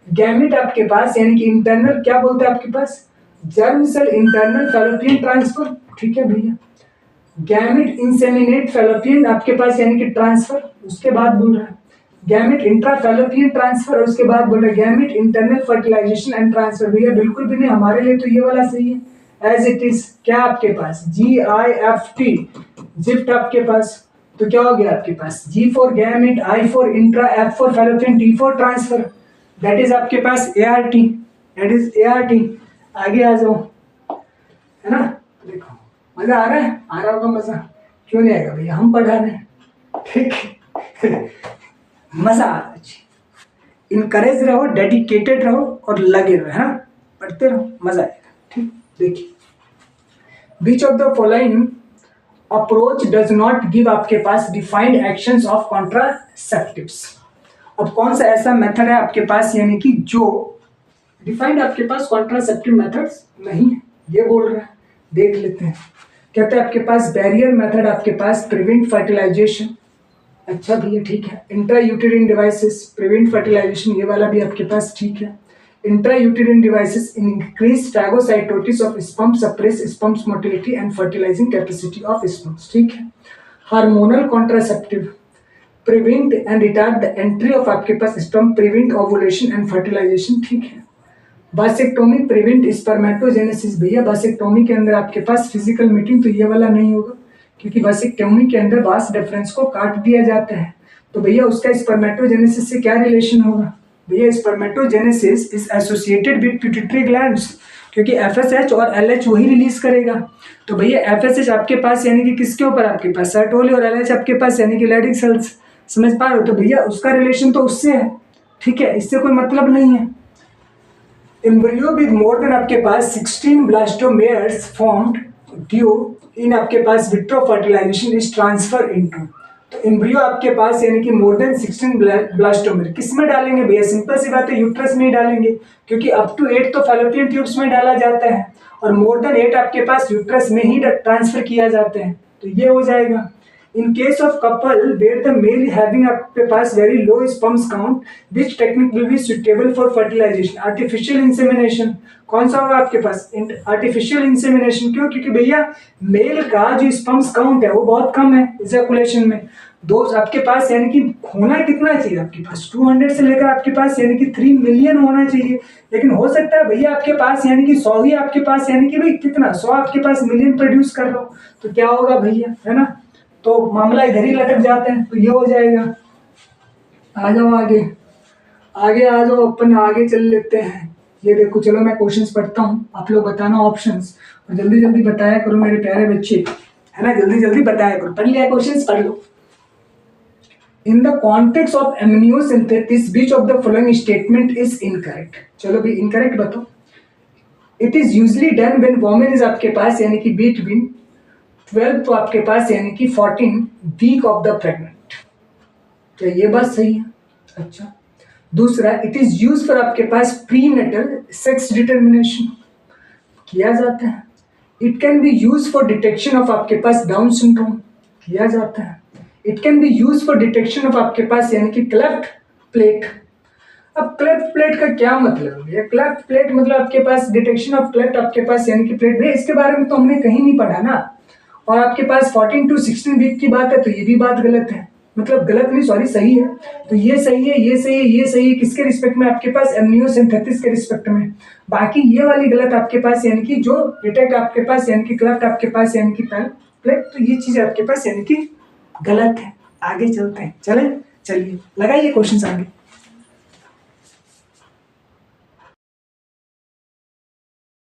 गैमेट आपके पास यानी कि इंटरनल क्या बोलते हैं आपके पास? Germ cell internal fallopian transfer, ठीक है भैया। गैमेट इंसेमिनेट फैलोपियन आपके पास यानी कि ट्रांसफर, उसके बाद बोल रहा है गैमेट इंट्राफैलोपियन ट्रांसफर, और उसके बाद बोल रहा है gamete internal fertilization and transfer. भैया बिल्कुल भी नहीं, हमारे लिए तो ये वाला सही है, एज इट इज। क्या आपके पास? GIFT, जिफ्ट आपके पास। तो क्या हो गया आपके पास? G for gamete, I for intra, F for fallopian, T for transfer. That is आपके पास ART, दैट इज ART। आगे आ जाओ, है ना। देखो मजा आ रहा है, आ रहा होगा मजा, क्यों नहीं आएगा भैया, हम पढ़ा रहे हैं, ठीक है। मजा आ रहा है, इनकरेज रहो, डेडिकेटेड रहो और लगे रहो, है ना, पढ़ते रहो, मजा आएगा, ठीक। देखिए, which of the following approach does not give आपके पास डिफाइंड एक्शंस ऑफ कॉन्ट्रासेप्टिव्स। अब कौन सा ऐसा मेथड है आपके पास यानी कि जो डिफाइंड आपके पास कॉन्ट्रासेप्टिव मेथड्स नहीं है, ये बोल रहा है। देख लेते हैं, कहते हैं आपके पास बैरियर मेथड आपके पास प्रिवेंट फर्टिलाइजेशन। अच्छा भैया ठीक है। Intra uterine devices prevent fertilisation, ये वाला भी आपके पास ठीक है। Intra uterine devices increase phagocytosis of sperm, suppress sperms motility and fertilising capacity of sperms, ठीक है। Hormonal contraceptive prevent and retard the entry of आपके पास sperm, prevent ovulation and fertilisation, ठीक है। बासेक्टोमी प्रिवेंट स्पर्मेटोजेनेसिस, भैया बासेक्टोमी के अंदर आपके पास फिजिकल मीटिंग, तो ये वाला नहीं होगा, क्योंकि बासेक्टोमी के अंदर वास डिफरेंस को काट दिया जाता है। तो भैया उसका स्पर्मेटोजेनेसिस से क्या रिलेशन होगा? भैया spermatogenesis is associated with pituitary glands, क्योंकि FSH और LH वही रिलीज करेगा। तो भैया FSH आपके पास यानी कि किसके ऊपर? आपके पास सर्टोली, और LH आपके पास यानी कि लैडिक सेल्स। समझ पा रहे हो? तो भैया उसका रिलेशन तो उससे है, ठीक है, इससे कोई मतलब नहीं है। एम्ब्रियो विद मोर देन आपके पास 16 ब्लास्टोमेयर्स फॉर्म्ड ड्यू इन आपके पास vitro fertilisation is transfer into. तो एम्ब्रियो आपके पास यानी कि मोर देन 16 ब्लास्टोमेयर किस में डालेंगे भैया? सिंपल सी बात है, यूट्रस में ही डालेंगे, क्योंकि अप टू 8 तो फैलोपियन ट्यूब्स में डाला जाता है, और मोर देन 8 आपके पास यूट्रस में ही ट्रांसफर किया जाते हैं। तो ये हो जाएगा। In case of couple where the male having आपके पास very low sperms count, which technique will be suitable for fertilization? Artificial insemination। कौन सा होगा आपके पास? Artificial insemination। क्यों? क्योंकि भैया मेल का जो स्पर्म्स काउंट है वो बहुत कम है इजैकुलेशन में। दो आपके पास यानी कि होना कितना चाहिए आपके पास? 200 से लेकर आपके पास यानी कि 3 मिलियन होना चाहिए, लेकिन हो सकता है भैया आपके पास यानी कि 100 ही आपके पास यानी कि भाई कितना 100 आपके पास मिलियन प्रोड्यूस कर रहा हो, तो क्या होगा भैया, है ना। तो मामला इधर ही लटक जाते हैं, तो ये हो जाएगा। आ जाओ आगे, आगे आ जाओ, अपन आगे चल लेते हैं। ये देखो, चलो मैं क्वेश्चंस पढ़ता हूँ, आप लोग बताना ऑप्शंस, और जल्दी जल्दी बताया करो मेरे प्यारे बच्चे, है ना, जल्दी जल्दी बताया करो। पढ़ लिया क्वेश्चंस? पढ़ लो। In the context of amniocentesis which of the following statement is incorrect? चलो भी इनकरेक्ट बताओ। It is usually done when women is आपके पास यानी कि बिटवीन 12 तो आपके पास यानी कि 14 वीक ऑफ द प्रेग्नेंट, तो ये बात सही है। अच्छा, दूसरा, इट इज यूज फॉर आपके पास प्रीनेटल सेक्स डिटर्मिनेशन, किया जाता है। It can be use for detection of आपके पास डाउन सिंड्रोम, किया जाता है। It can be use for detection of आपके पास यानी कि क्लेफ्ट प्लेट। अब क्लेफ्ट प्लेट का क्या मतलब है? क्लेफ्ट प्लेट मतलब आपके पास डिटेक्शन ऑफ क्लेफ्ट आपके पास यानी कि प्लेट, इसके बारे में तो हमने कहीं नहीं पढ़ा ना। और आपके पास 14 to 16 वीक की बात है, तो ये भी बात गलत है, मतलब गलत नहीं, सॉरी, सही है। तो ये सही है, ये सही है, ये सही है, किसके रिस्पेक्ट में? आपके पास एमनियोसिंथेसिस के रिस्पेक्ट में। बाकी ये वाली गलत आपके पास यानी कि जो डिटेक्ट आपके पास यानी कि क्लेफ्ट आपके पास यानी कि प्लेट, तो ये चीज आपके पास यानी कि गलत है। आगे चलते हैं, चले, चलिए लगाइए क्वेश्चन आगे।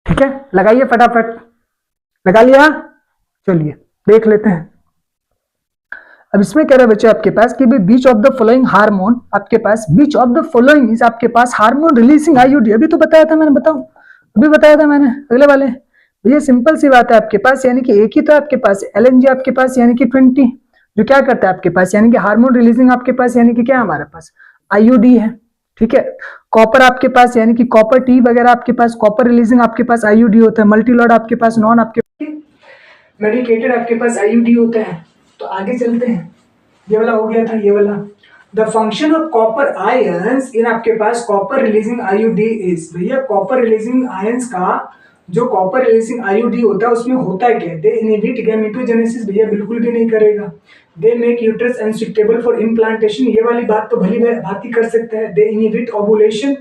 ठीक है, लगाइए फटाफट, लगा लिया? चलिए देख लेते हैं। अब इसमें कह रहा है बच्चे आपके पास कि बीच ऑफ द फॉलोइंग हार्मोन, आपके पास बीच ऑफ द फॉलोइंग इज आपके पास हार्मोन रिलीजिंग आईयूडी। अभी तो बताया था मैंने, बताऊं अभी बताया था मैंने अगले वाले। भैया सिंपल सी बात है आपके पास, यानी कि एक ही तो आपके पास एलएनजी आपके पास यानी कि 20, जो क्या करता है आपके पास यानी कि हार्मोन रिलीजिंग आपके पास यानी कि क्या हमारे पास आईयूडी है। ठीक है, कॉपर आपके पास यानी कि कॉपर टी वगैरह आपके पास कॉपर रिलीजिंग आपके पास आईयूडी होता है। मल्टीलॉड आपके पास नॉन आपके मेडिकेटेड आपके पास आईयूडी होता है। तो आगे चलते हैं, ये वाला हो गया था, ये वाला the function of copper ions in आपके पास कॉपर रिलीजिंग आईयूडी इज। भैया कॉपर रिलीजिंग आयंस का जो कॉपर रिलीजिंग आईयूडी होता है उसमें होता है क्या, दे इनहिबिट गैमेटोजेनेसिस। भैया बिल्कुल भी नहीं करेगा। They make uterus unsuitable for implantation, ये वाली बात तो भली भांति कर सकते हैं। दे इनहिबिट ओवुलेशन,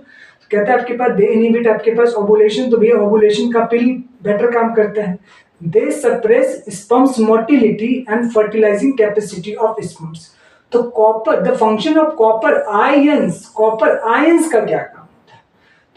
कहता है आपके पास दे इनहिबिट आपके पास ओवुलेशन, तो भैया ओवुलेशन का पिल बेटर काम करता है। They suppress sperms motility and fertilising capacity of sperms. तो copper, the function of copper ions, copper ions का क्या काम होता है।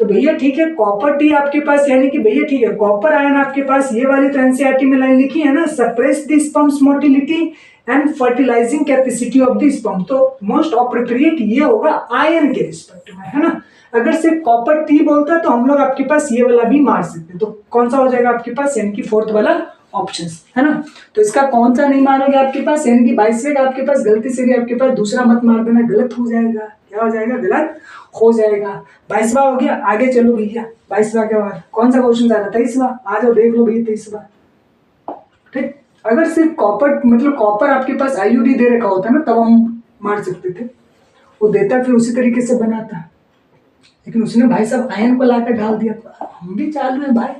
तो भैया ठीक है, कॉपर टी आपके पास यानी कि भैया ठीक है कॉपर आयन आपके पास, ये वाली तो एनसीईआरटी में लाइन लिखी है ना, suppress the sperms motility and fertilising capacity of the sperm. तो मोस्ट अप्रोप्रिएट ये होगा आयन के रिस्पेक्ट में, है ना। अगर सिर्फ कॉपर टी बोलता तो हम लोग आपके पास ये वाला भी मार सकते, तो कौन सा हो जाएगा आपके पास यानी कि फोर्थ वाला ऑप्शन, है ना। तो इसका कौन सा नहीं मारोगे आपके पास यानी कि 22वें का आपके पास गलती से भी आपके पास दूसरा मत मार देना, गलत हो जाएगा। क्या हो जाएगा, गलत हो जाएगा। 22वां हो गया, आगे चलो भैया। 22वां के बाद कौन सा क्वेश्चन आ रहा है, 23वां। आ जाओ देख लो भैया 23वां। ठीक, अगर सिर्फ कॉपर मतलब कॉपर आपके पास आईयूडी दे रखा होता ना तब हम मार सकते थे, वो देता फिर उसी तरीके से बनाता, लेकिन उसने भाई साहब आयन को लाकर डाल दिया। तो हम भी चालू है भाई।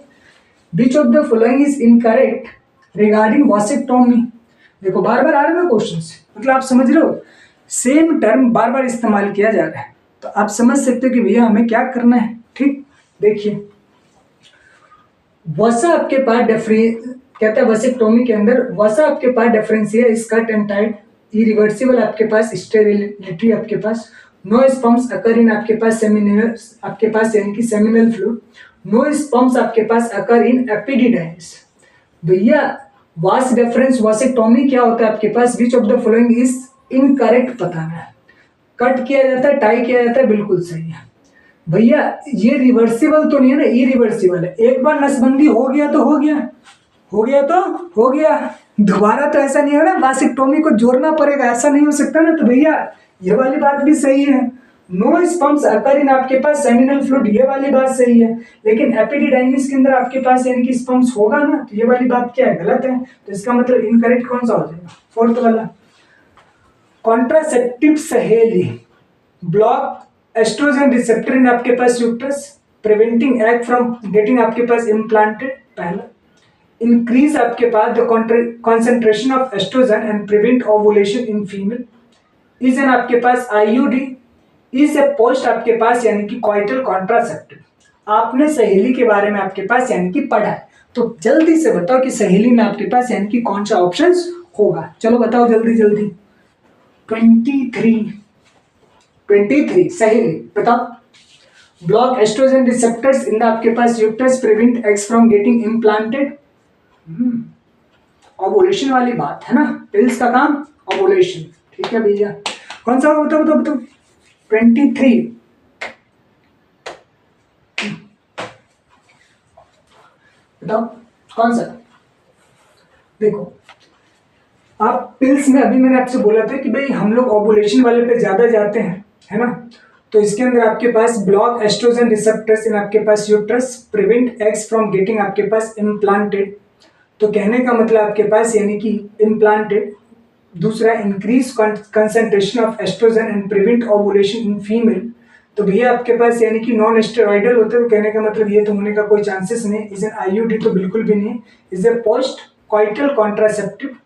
Which of the following is incorrect regarding vasectomy? देखो बार बार आ रहे हैं क्वेश्चन, मतलब आप समझ रहे हो, सेम टर्म बार बार इस्तेमाल किया जा रहा है, तो आप समझ सकते हो कि भैया हमें क्या करना है। ठीक, देखिए वसा आपके पास कहता है वसेक्टोमी के अंदर वसा आपके पास deferential is cut and tied, irreversible आपके पास स्टेरिलिटी आपके पास, नो स्पर्म्स अकर इन आपके पास सेमिनल आपके पास यानी कि सेमिनल फ्लूइड, नो स्पर्म्स आपके पास अकर इन एपिडिडाइमिस। भैया वास डिफरेंस वासेक्टोमी क्या होता है आपके पास, which of the following is incorrect बताना है। कट किया जाता है, टाई किया जाता है, बिल्कुल सही है भैया। ये रिवर्सिबल तो नहीं है ना, इरिवर्सिबल है। एक बार नसबंदी हो गया तो हो गया, हो गया तो हो गया, दोबारा तो ऐसा नहीं है ना, वासेक्टोमी को जोड़ना पड़ेगा, ऐसा नहीं हो सकता ना। तो भैया ये वाली बात भी सही है, नो स्पर्म्स अकर इन आपके पास सेमिनल फ्लूइड, ये वाली बात सही है, लेकिन एपिडिडाइमिस के अंदर आपके पास यानी कि स्पर्म्स होगा ना, तो ये वाली बात क्या है, गलत है। तो इसका मतलब इनकरेक्ट कौन सा हो जाएगा, फोर्थ वाला। कॉन्ट्रासेप्टिव सहेली ब्लॉक एस्ट्रोजन रिसेप्टर इन आपके पास uterus, preventing egg from getting आपके पास इम्प्लांटेड, पहला। इंक्रीज आपके पास the concentration of oestrogen and prevent ovulation in female, is an आपके पास आईयूडी, इज ए पोस्ट आपके पास यानी कि कॉइटल कॉन्ट्रासेप्टिव। आपने सहेली के बारे में आपके पास यानी कि पढ़ा है, तो जल्दी से बताओ कि सहेली में आपके पास यानी कि कौन सा ऑप्शन होगा, चलो बताओ जल्दी जल्दी। 23 सहेली बताओ। ब्लॉक एस्ट्रोजन रिसेप्टर्स इन आपके पास uterus, prevent eggs from getting implanted, ovulation वाली बात है ना, पिल्स का काम ओवुलेशन। ठीक है भैया, कौन सा बताओ बताओ बताओ। 23 बताओ कौन सा। देखो आप पिल्स में, अभी मैंने आपसे बोला था कि भाई हम लोग ओवुलेशन वाले पे ज्यादा जाते हैं, है ना। तो इसके अंदर आपके पास ब्लॉक एस्ट्रोजन रिसेप्टर्स इन आपके पास uterus, prevent eggs from getting आपके पास इम्प्लांटेड, तो कहने का मतलब आपके पास यानी कि इम्प्लांटेड। दूसरा increase concentration of oestrogen and prevent ovulation in female, तो भैया आपके पास यानी कि नॉन स्टेरॉइडल होते हैं, कहने का मतलब ये तो होने का कोई चांसेस नहीं। इज एन आईयूडी तो बिल्कुल भी नहीं। Is a post coital contraceptive,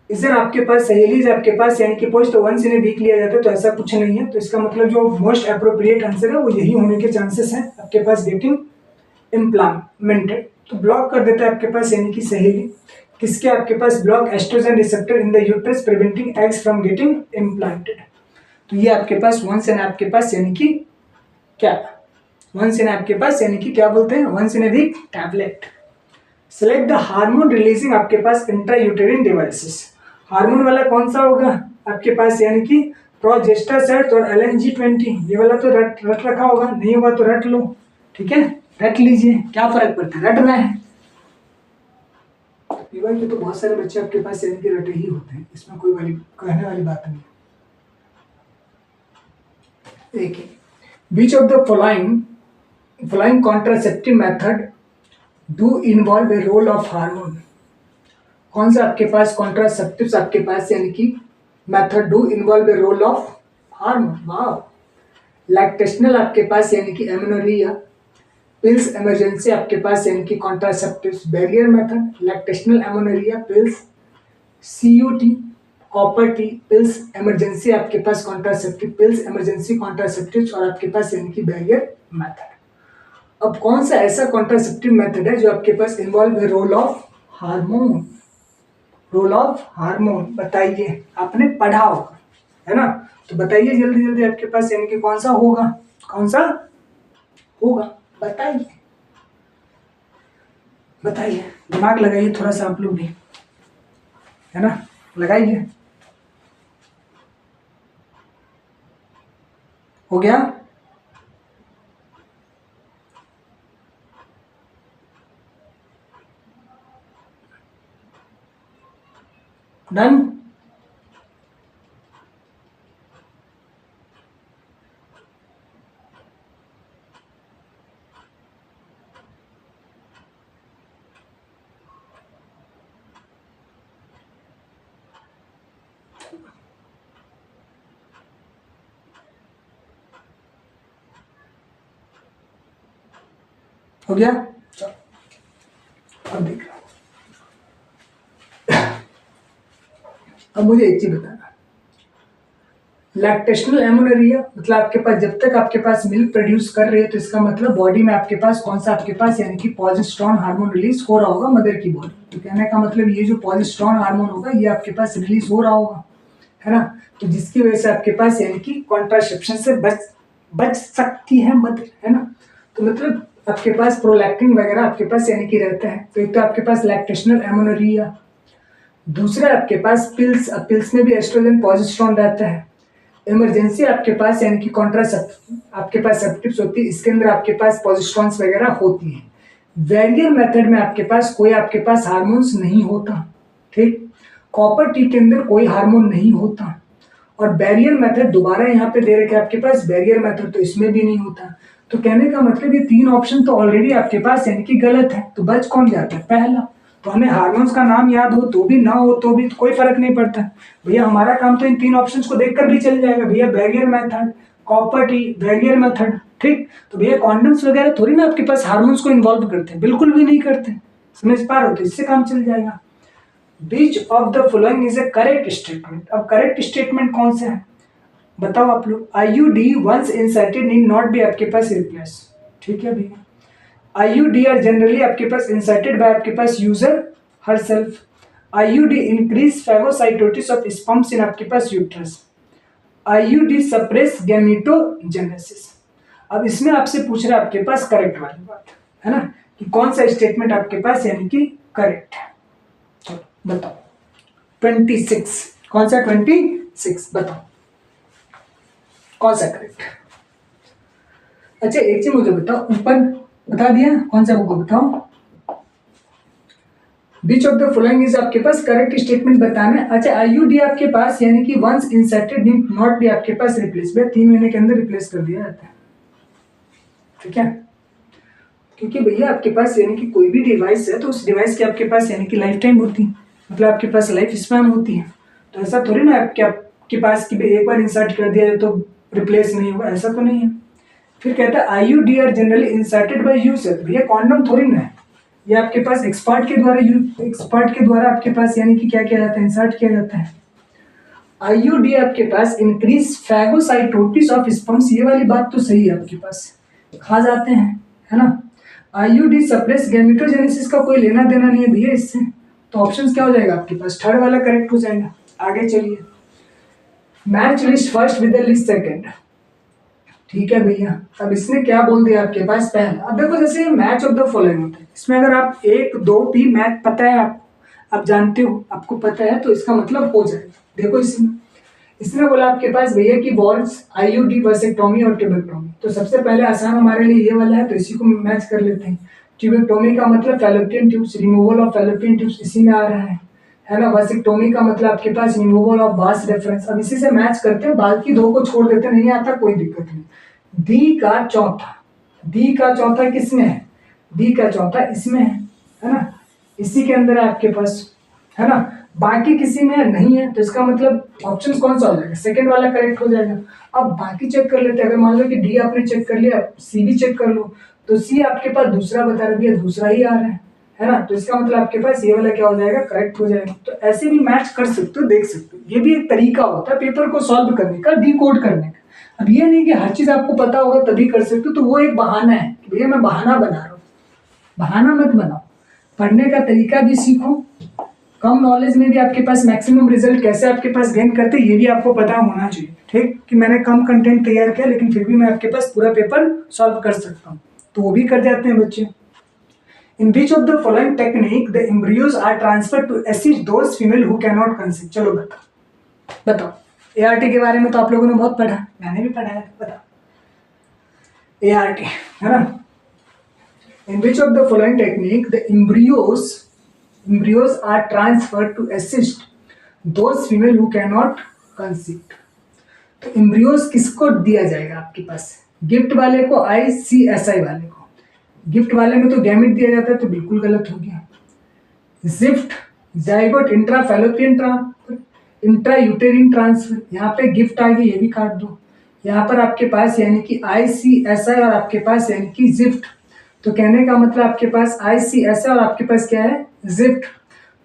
is an आपके पास सहेलीज आपके पास यानी कि post once in a week लिया जाता है, तो ऐसा कुछ नहीं है। तो इसका मतलब जो मोस्ट अप्रोप्रिएट आंसर है वो यही होने के चांसेस हैं आपके पास, गेटिंग इम्प्लांटेड। तो ब्लॉक कर देता है आपके पास यानी कि सहेली किसके, आपके पास block oestrogen receptor in the uterus, preventing eggs from getting implanted. तो ये आपके पास वंस इन आपके पास यानी कि क्या, वंस इन आपके पास यानी कि क्या बोलते हैं, once in a week tablet. Select the hormone releasing आपके पास इंट्रायूटेरिन डिवाइसेस। हार्मोन वाला कौन सा होगा आपके पास, यानी कि प्रोजेस्टेरोन और LNG-20, ये वाला तो रट रखा होगा, नहीं होगा तो रट लो, ठीक है, रट लीजिए, क्या फर्क पड़ता है, रटना है। पीवाई के तो बहुत सारे बच्चे आपके पास यानी कि रटे ही होते हैं, इसमें कोई वाली कहने वाली बात नहीं। देखिए, which of the following contraceptive method do involve a role of hormone, कौन सा आपके पास कॉन्ट्रासेप्टिव्स आपके पास यानी कि method do involve a role of hormone, वाह। लैक्टेशनल आपके पास यानी कि एमेनोरिया, पिल्स इमरजेंसी आपके पास यानी कि contraceptives barrier method, lactational amenorrhea pills, CUT copper T pills emergency आपके पास कॉन्ट्रासेप्टिव पिल्स इमरजेंसी कॉन्ट्रासेप्टिव्स, और आपके पास यानी कि बैरियर मेथड। अब कौन सा ऐसा कॉन्ट्रासेप्टिव मेथड है जो आपके पास involve a role of hormone, role of hormone, बताइए, आपने पढ़ा होगा है ना, तो बताइए जल्दी जल्दी आपके पास यानी कि कौन सा होगा, कौन सा होगा, बताइए बताइए, दिमाग लगाइए थोड़ा सा आप लोग भी, है ना, लगाइए। हो गया, डन। हो गया, चलो अब देख रहा हूं। अब मुझे एक चीज बताना, लैक्टेशनल एमोनेरिया मतलब आपके पास जब तक आपके पास मिल्क प्रोड्यूस कर रहे हो तो इसका मतलब बॉडी में आपके पास कौन सा आपके पास यानी कि प्रोजेस्टेरोन हार्मोन रिलीज हो रहा होगा मदर की बॉडी, तो कहने का मतलब ये जो प्रोजेस्टेरोन हार्मोन होगा ये आपके पास रिलीज हो रहा होगा, है ना, तो जिसकी वजह से आपके पास यानी कि कॉन्ट्रासेप्शन से बच सकती है मदर, है ना, तो मतलब आपके पास प्रोलैक्टिन वगैरह आपके पास यानी कि रहता है, तो एक तो आपके पास लैक्टेशनल एमोनेरिया, दूसरा आपके पास पिल्स, अब पिल्स में भी एस्ट्रोजन प्रोजेस्टेरोन रहता है, इमरजेंसी आपके पास यानी कि कॉन्ट्रासेप्टिव आपके पास सेप्टिव्स होती है, इसके अंदर आपके पास प्रोजेस्टेरोन्स वगैरह होती है। वैरियर मेथड में आपके पास कोई आपके पास हार्मोन्स नहीं होता, ठीक, कॉपर टी के अंदर कोई हार्मोन नहीं होता, और बैरियर मेथड दोबारा यहाँ पे दे रखे आपके पास बैरियर मेथड, तो इसमें भी नहीं होता, तो कहने का मतलब ये तीन ऑप्शन तो ऑलरेडी आपके पास यानी कि गलत है, तो बच कौन जाता है, पहला। तो हमें हार्मोन्स का नाम याद हो तो भी ना हो तो भी तो कोई फर्क नहीं पड़ता भैया, हमारा काम तो इन तीन ऑप्शंस को देखकर भी चल जाएगा भैया, barrier method, copper T, barrier method, ठीक, तो भैया कॉन्डम्स वगैरह थोड़ी ना आपके पास हार्मोन्स को इन्वॉल्व करते हैं, बिल्कुल भी नहीं करते, समझ पा रहे हो, तो इससे काम चल जाएगा। Which of the following is a correct statement, अब करेक्ट स्टेटमेंट कौन सा है बताओ आप लोग, IUD once inserted need not be आपके पास रिप्लेस, ठीक है भैया, IUD आर जनरली आपके पास इंसर्टेड बाय आपके पास user herself, IUD increase phagocytosis of sperms in आपके पास यूट्रस, IUD सप्रेस गैमेटोजेनेसिस। अब इसमें आपसे पूछ रहा है आपके पास करेक्ट वाली बात, है ना, कि कौन सा स्टेटमेंट आपके पास यानी कि करेक्ट है, चलो बताओ 26, कौन सा 26 बताओ कौन सा करेक्ट। अच्छा एक चीज मुझे बताओ, ऊपर बता दिया कौन सा होगा बताओ, बीच ऑफ द फॉलोइंग इज आपके पास करेक्ट स्टेटमेंट बताना है। अच्छा IUD आपके पास यानी कि once inserted need not be आपके पास रिप्लेस, 3 महीने के अंदर रिप्लेस कर दिया जाता है, ठीक है, क्योंकि भैया आपके पास यानी कि कोई भी डिवाइस है तो उस डिवाइस की आपके पास यानी कि लाइफ टाइम होती है, मतलब आपके पास लाइफ स्पैन होती है, तो ऐसा थोड़ी ना आपके पास कि एक बार इंसर्ट कर दिया तो रिप्लेस नहीं होगा, ऐसा तो नहीं है। फिर कहता है IUD are generally inserted by user, भैया कॉन्डम थोड़ी ना है, ये आपके पास एक्सपर्ट के द्वारा आपके पास यानी कि क्या किया जाता है, इंसर्ट किया जाता है। IUD आपके पास इंक्रीज फैगोसाइटोसिस ऑफ स्पर्म्स, ये वाली बात तो सही है आपके पास, खा जाते हैं, है ना, IUD सप्रेस गैमेटोजेनेसिस का कोई लेना देना नहीं है भैया इससे, तो ऑप्शन क्या हो जाएगा आपके पास, थर्ड वाला करेक्ट हो जाएगा। आगे चलिए, match list first with the list second, ठीक है भैया, अब इसने क्या बोल दिया आपके पास पहला, अब देखो जैसे मैच ऑफ द फॉलोइंग होता है, इसमें अगर आप 1 2 3 मैच पता है आप जानते हो, आपको पता है, तो इसका मतलब हो जाएगा। देखो इसने बोला आपके पास भैया कि वॉल्स, आईयूडी, वैसेक्टोमी और ट्यूबेक्टोमी। तो सबसे पहले आसान हमारे लिए ये वाला है, तो इसी को मैच कर लेते हैं। ट्यूबेक्टोमी का मतलब fallopian tubes, removal of fallopian tubes इसी में आ रहा है ना। वैसेक्टोमी का मतलब आपके पास रिमूवल ऑफ वास रेफरेंस। अब इसी से मैच करते हैं, बाकी दो को छोड़ देते, नहीं आता कोई दिक्कत नहीं। डी का चौथा किसमें है? डी का चौथा इसमें है ना, इसी के अंदर है आपके पास, है ना। बाकी किसी में नहीं है, तो इसका मतलब ऑप्शन कौन सा हो जाएगा? सेकंड वाला करेक्ट हो जाएगा। अब बाकी चेक कर लेते हैं। अगर मान लो कि डी आपने चेक कर लिया, सी भी चेक कर लो, तो सी आपके पास दूसरा बता रहा है, दूसरा ही आ रहा है ना। तो इसका मतलब आपके पास ये वाला क्या हो जाएगा? करेक्ट हो जाएगा। तो ऐसे भी मैच कर सकते हो, देख सकते हो। ये भी एक तरीका होता है पेपर को सॉल्व करने का, डिकोड करने का। अब ये नहीं कि हर चीज आपको पता होगा तभी कर सकते हो, तो वो एक बहाना है कि भैया मैं बहाना बना रहा हूँ। बहाना मत बनाओ, पढ़ने का तरीका भी सीखो। कम नॉलेज में भी आपके पास मैक्सिमम रिजल्ट कैसे आपके पास गेन करते हैं ये भी आपको पता होना चाहिए। ठीक, कि मैंने कम कंटेंट तैयार किया लेकिन फिर भी मैं आपके पास पूरा पेपर सॉल्व कर सकता हूँ, तो वो भी कर जाते हैं बच्चे। In which of the following technique the embryos are transfer to assist those female who can not conceive? चलो बताओ। एआरटी के बारे में तो आप लोगों ने बहुत पढ़ा, मैंने भी पढ़ा है, बताओ एआरटी, है ना। In which of the following technique the embryos are transferred to assist those female who cannot conceive? तो एम्ब्रियोज किसको दिया जाएगा आपके पास? गिफ्ट वाले को, ICSI वाले को। गिफ्ट वाले में तो गैमेट दिया जाता है, तो बिल्कुल गलत हो गया। GIFT, zygote, intrafallopian transfer, intrauterine transfer, यहाँ पे गिफ्ट आ गई, ये भी काट दो। यहाँ पर आपके पास यानी कि ICSI और आपके पास यानी कि जिफ्ट। तो कहने का मतलब आपके पास ICSI और आपके पास क्या है? जिफ्ट।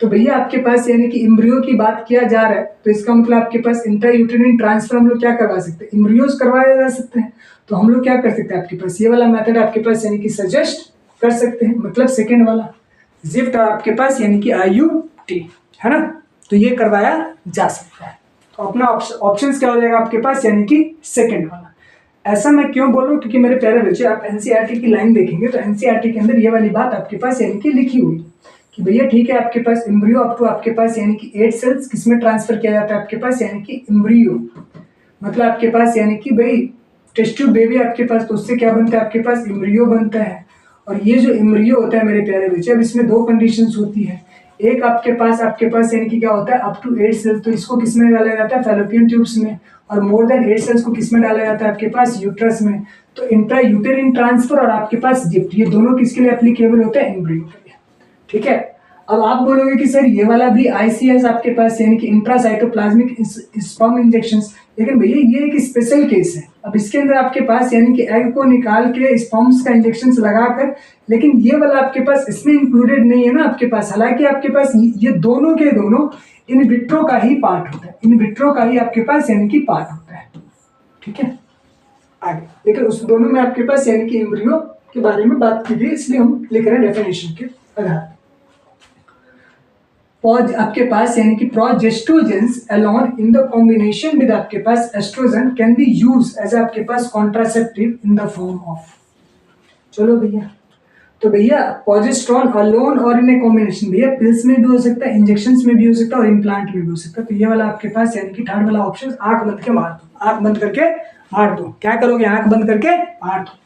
तो भैया आपके पास यानी कि एम्ब्रियो की बात किया जा रहा है, तो इसका मतलब आपके पास इंट्रायूटेरिन ट्रांसफर हम लोग क्या करवा सकते हैं? एम्ब्रियोज करवाया जा सकते हैं। तो हम लोग क्या कर सकते हैं? आपके पास ये वाला मेथड आपके पास यानी कि सजेस्ट कर सकते हैं, मतलब सेकेंड वाला जिफ्ट, और आपके पास यानी कि IUT, है ना। तो ये करवाया जा सकता है। तो अपना ऑप्शंस क्या हो जाएगा आपके पास? यानी कि सेकेंड वाला। ऐसा मैं क्यों बोल रहा हूँ? क्योंकि मेरे प्यारे बच्चे, आप NCERT की लाइन देखेंगे तो NCERT के अंदर ये वाली बात आपके पास यानी कि लिखी हुई कि भैया ठीक है, आपके पास एम्ब्रियो अप टू आपके पास यानी कि 8 सेल्स किसमें ट्रांसफर किया जाता है? आपके पास यानी कि एम्ब्रियो, मतलब आपके पास यानी कि भाई टेस्ट ट्यूब बेबी आपके पास, तो उससे क्या बनता है? आपके पास एम्ब्रियो बनता है। और ये जो एम्ब्रियो होता है मेरे प्यारे बच्चे, अब इसमें दो कंडीशंस होती है। एक आपके पास यानी कि क्या होता है? अप टू 8 सेल्स, तो इसको किसमें डाला जाता है? फैलोपियन ट्यूब्स में। और मोर देन 8 सेल्स को किसमें डाला जाता है? आपके पास यूट्रस में। तो इंट्रायूटेरिन ट्रांसफर और आपके पास जिफ्ट, ये दोनों किसके लिए एप्लीकेबल होते हैं? एम्ब्रियो के लिए। ठीक है। अब आप बोलोगे कि सर ये वाला भी ICS आपके पास यानी कि इंट्रासाइटोप्लाज्मिक स्पर्म इंजेक्शंस, लेकिन भैया ये एक स्पेशल केस है। अब इसके अंदर आपके पास यानी कि एग को निकाल के स्पर्म्स का इंजेक्शन लगाकर, लेकिन ये वाला आपके पास इसमें इंक्लूडेड नहीं है ना आपके पास। हालांकि आपके पास ये दोनों के दोनों इन विट्रो का ही पार्ट होता है, इन विट्रो का ही आपके पास यानी कि पार्ट होता है। ठीक है, आगे लेकिन उस दोनों में आपके पास यानी कि एम्ब्रियो के बारे में बात की गई, इसलिए हम लिख रहे हैं डेफिनेशन के आधार। आपके पास यानी कि progestogens alone in the combination with आपके पास oestrogen can be use as आपके पास contraceptive in the form of. चलो भैया, तो भैया प्रोजेस्टेरोन अलोन और इन ए कॉम्बिनेशन, भैया पिल्स में भी हो सकता है, इंजेक्शंस में भी हो सकता है और इम्प्लांट में भी हो सकता है। तो ये वाला आपके पास यानी कि थर्ड वाला ऑप्शन, आंख बंद के मार दो, आंख बंद करके मार दो। क्या करोगे? आंख बंद करके मार दो।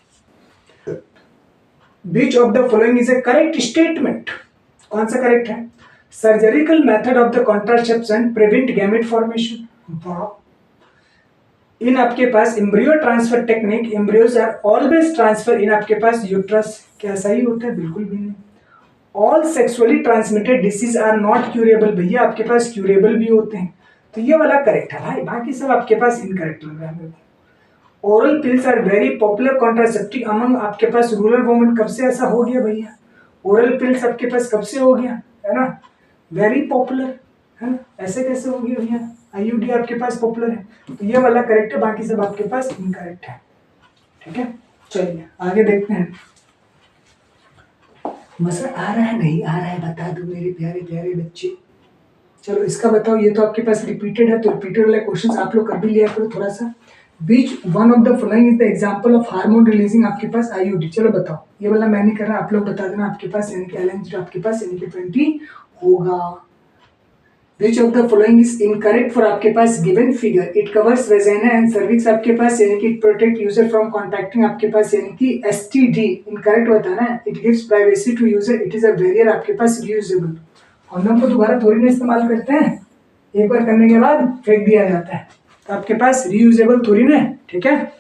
Which of the following is a correct statement? कौन सा करेक्ट है? Surgical method of the contraception prevent gamete formation. In आपके पास embryo transfer technique, embryos are always transfer in आपके पास यूट्रस। क्या सही होता है? बिल्कुल भी नहीं। All sexually transmitted disease are not curable, भैया आपके पास क्यूरेबल भी होते हैं। तो ये वाला करेक्ट है भाई, बाकी सब आपके पास इनकरेक्ट लग रहा है। Oral pills are very popular contraceptive among आपके पास रूरल वुमेन। कब से ऐसा हो गया भैया? ओरल पिल्स आपके पास कब से हो गया, है ना? वेरी पॉपुलर, है ना? ऐसे कैसे हो गया भैया? IUD आपके पास पॉपुलर है, तो ये वाला करेक्ट है, बाकी सब आपके पास इनकरेक्ट है। ठीक है, चलिए आगे देखते हैं। मसला आ रहा है नहीं आ रहा है बता दो मेरे प्यारे प्यारे बच्चे। चलो इसका बताओ, ये तो आपके पास रिपीटेड है, तो रिपीटेड वाले क्वेश्चंस आप लोग कर भी लिया करो थोड़ा सा। Which one of the following is the example of hormone releasing आपके पास IUD? चलो बताओ, ये वाला मैं नहीं कर रहा, आप लोग बता देना। आपके पास यानी कि LNG आपके पास यानी कि 20 होगा। Which of the following is incorrect for आपके पास given figure? It covers vagina and cervix आपके पास, यानी कि it protect user from contacting आपके पास, यानी कि STD incorrect होता है ना। It gives privacy to user. It is a barrier आपके पास reusable. कॉन्डम को दोबारा थोड़ी ना इस्तेमाल करते हैं, एक बार करने के बाद फेंक दिया जाता है, तो आपके पास reusable थोड़ी ना, ठीक है।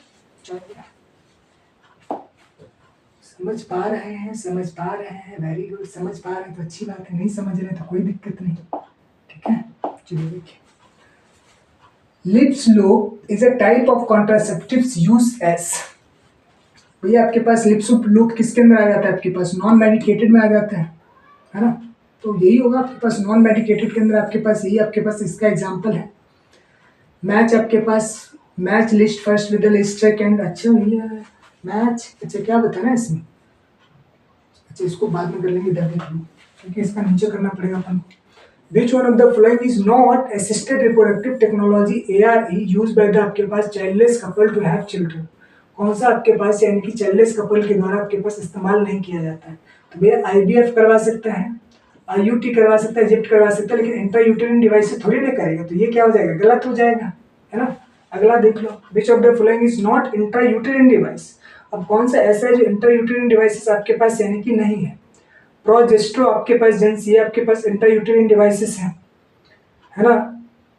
समझ पा रहे हैं, समझ पा रहे हैं, वेरी गुड। समझ पा रहे हैं तो अच्छी बात है, नहीं समझ रहे तो कोई दिक्कत नहीं, ठीक है। चलिए देखिए, Lippes loop is a type of contraceptives used as. भैया आपके पास लिप्स लूप किसके अंदर आ जाता है? आपके पास नॉन मेडिकेटेड में आ जाता है ना। तो यही होगा आपके पास नॉन मेडिकेटेड के अंदर, आपके पास यही आपके पास इसका एग्जांपल है। मैच आपके पास, match list first with the list second. अच्छा भैया मैच, अच्छा क्या बताना है इसमें? अच्छा इसको बाद में कर लेंगे इधर देख लो, क्योंकि इसका नीचे करना पड़ेगा अपन। Which one of the following is not assisted reproductive technology ARE used by the आपके पास childless couple to have children? कौन सा आपके पास यानी कि childless couple के द्वारा आपके पास इस्तेमाल नहीं किया जाता है? तो भैया IVF करवा सकता है, IUT करवा सकता है, जिप्ट करवा सकता है, लेकिन इंट्रायूटेरिन डिवाइस से थोड़ी ना करेगा, तो ये क्या हो जाएगा? गलत हो जाएगा, है ना। अगला देख लो, which of the following is not intrauterine device. अब कौन सा ऐसा है जो इंट्रायूटेरिन डिवाइसेस आपके पास यानी कि नहीं है? प्रोजेस्ट्रो आपके पास जेंस, ये आपके पास इंट्रायूटेरिन डिवाइसेस है ना।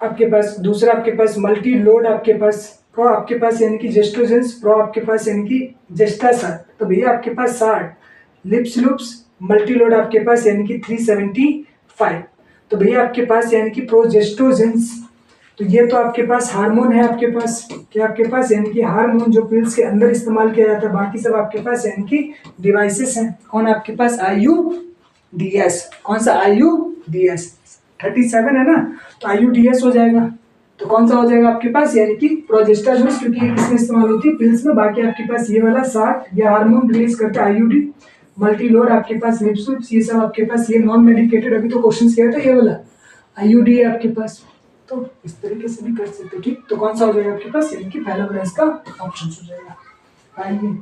आपके पास दूसरा आपके पास मल्टी लोड आपके पास, प्रो आपके पास यानी कि जेस्ट्रोजेंस, प्रो आपके पास यानी कि जेस्टासार। तो भैया आपके पास 60 लिप्स लूप्स, मल्टी लोड आपके पास यानी कि 375। तो भैया आपके पास यानी कि प्रोजेस्ट्रोजेंस, तो ये तो आपके पास हार्मोन है आपके पास, क्या आपके पास यानी कि हार्मोन जो पिल्स के अंदर इस्तेमाल किया जाता है। बाकी सब आपके पास यानी कि डिवाइसेस हैं। कौन आपके पास? IUDS। कौन सा? IUDS 37 है ना, तो IUDS हो जाएगा। तो कौन सा हो जाएगा आपके पास? यानी कि प्रोजेस्टेरोन, क्योंकि ये किसमें इस्तेमाल होती है? पिल्स में। बाकी आपके पास ये वाला 60 ये हार्मोन रिलीज करता है IUD। मल्टी लोड आपके पास लिप्स, ये सब आपके पास ये नॉन मेडिकेटेड, अभी तो क्वेश्चन किया था ये वाला IUD है आपके पास। तो इस तरीके से भी कर सकते, ठीक। तो कौन सा हो जाएगा आपके पास? यानी कि पहला वाला इसका ऑप्शन हो जाएगा। आइए,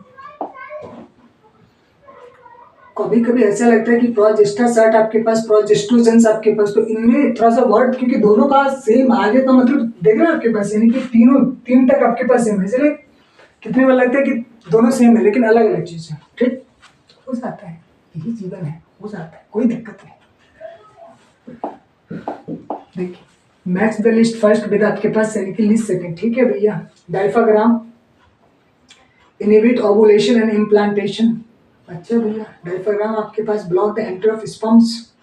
कभी कभी ऐसा लगता है कि प्रोजेस्टासार्ट आपके पास, प्रोजेस्टोजेंस आपके पास, तो इनमें थोड़ा सा वर्ड, क्योंकि दोनों का सेम आगे का मतलब देख रहे हैं आपके पास, यानी कि तीन तक आपके पास सेम है, इसलिए कितने बार लगता है कि दोनों सेम है, लेकिन अलग अलग चीज है, ठीक। हो जाता है, यही जीवन है, हो जाता है, कोई दिक्कत नहीं। देखिए, match the list first with आपके पास यानी कि लिस्ट सेकंड, ठीक है भैया। Diaphragm inhibit ovulation and implantation. अच्छा भैया, डायफ्राग्राम आपके पास block the entry of sperms,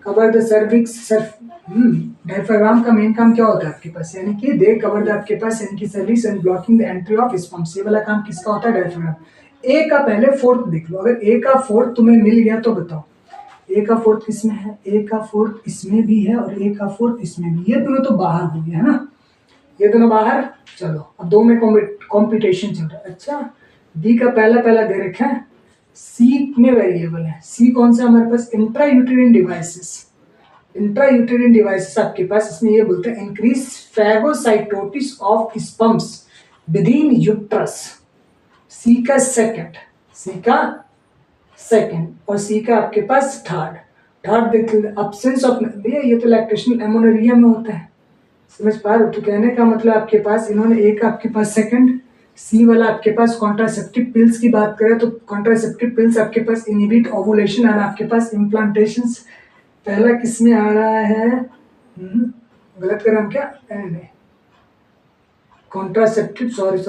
cover the cervix. Diaphragm का मेन काम क्या होता है आपके पास? यानी कि दे कवर द आपके पास यानी कि cervix and blocking the entry of sperms. ये वाला काम किसका होता है? डायफ्राग्राम। ए का पहले फोर्थ देख लो, अगर ए का फोर्थ तुम्हें मिल गया तो बताओ ए का फोर्थ किसमें है? ए का फोर्थ इसमें भी है और ए का फोर्थ इसमें भी, ये दोनों तो बाहर हो गया है ना, ये दोनों बाहर। चलो अब दो में कॉम्पिटिशन चल रहा है। अच्छा, डी का पहला दे रखा है, सी में वेरिएबल है। सी कौन सा हमारे पास? Intrauterine devices. इंट्रायूटेरिन डिवाइसेस आपके पास, इसमें ये बोलते हैं increase phagocytosis of sperms within uterus. C का सेकंड, और सी का आपके पास थर्ड देख लो, अब्सेंस ऑफ, भैया ये तो लैक्टेशनल एमोनेरिया में होता है, समझ पा रहे हो? तो कहने का मतलब आपके पास इन्होंने एक आपके पास सेकंड, सी वाला आपके पास कॉन्ट्रासेप्टिव पिल्स की बात करें तो कॉन्ट्रासेप्टिव पिल्स आपके पास इनहिबिट ओवुलेशन और आपके पास इम्प्लांटेशंस। पहला किसमें आ रहा है? गलत कर हम क्या? नहीं, कॉन्ट्रासेप्टिव, सॉरी,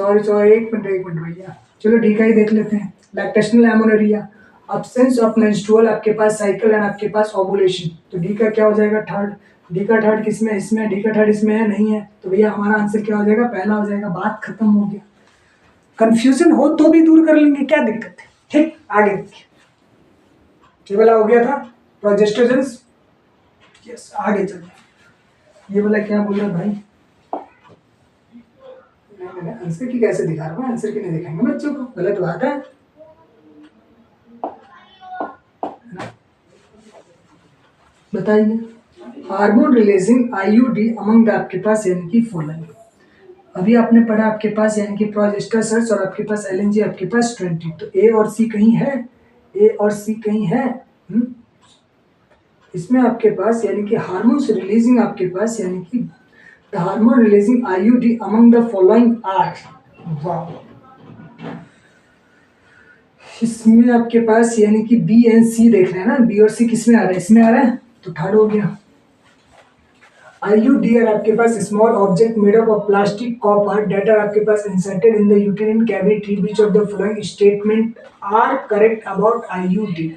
एक मिनट भैया, चलो डी का ही देख लेते हैं। लैक्टेशनल एमोनेरिया, अब्सेंस ऑफ मेंस्ट्रुअल आपके पास साइकिल एंड आपके पास ओवुलेशन। तो डी का क्या हो जाएगा? थर्ड। डी का थर्ड किसमें? इसमें। डी का थर्ड इसमें है, नहीं है, तो भैया हमारा आंसर क्या हो जाएगा? पहला हो जाएगा। बात खत्म हो गया। कंफ्यूजन हो तो भी दूर कर लेंगे, क्या दिक्कत है, ठीक। आगे देखिए, ये वाला हो गया था प्रोजेस्टेरोन्स। यस, आगे चलिए। ये वाला क्या बोल रहा है भाई? नहीं, आंसर की कैसे दिखा रहा हूँ? आंसर की नहीं दिखाएंगे बच्चों को, गलत बात है। बताइए, hormone releasing IUD among the आपके पास यानी कि फॉलोइंग। अभी आपने पढ़ा आपके पास यानी कि प्रोजेस्टेरोन्स और आपके पास LNG आपके पास 20। तो ए और सी कहीं है? ए और सी कहीं है? इसमें आपके पास यानी कि हार्मोन्स रिलीजिंग आपके पास यानी कि the hormone releasing IUD among the following are, वाह, इसमें आपके पास यानी कि बी एंड सी देख रहे हैं ना, बी और सी किसमें आ रहा है, इसमें आ रहा है, तो थर्ड हो गया। IUD are आपके पास small object made up of plastic copper that are आपके पास inserted in the uterine cavity, which of the following statement are correct about IUD।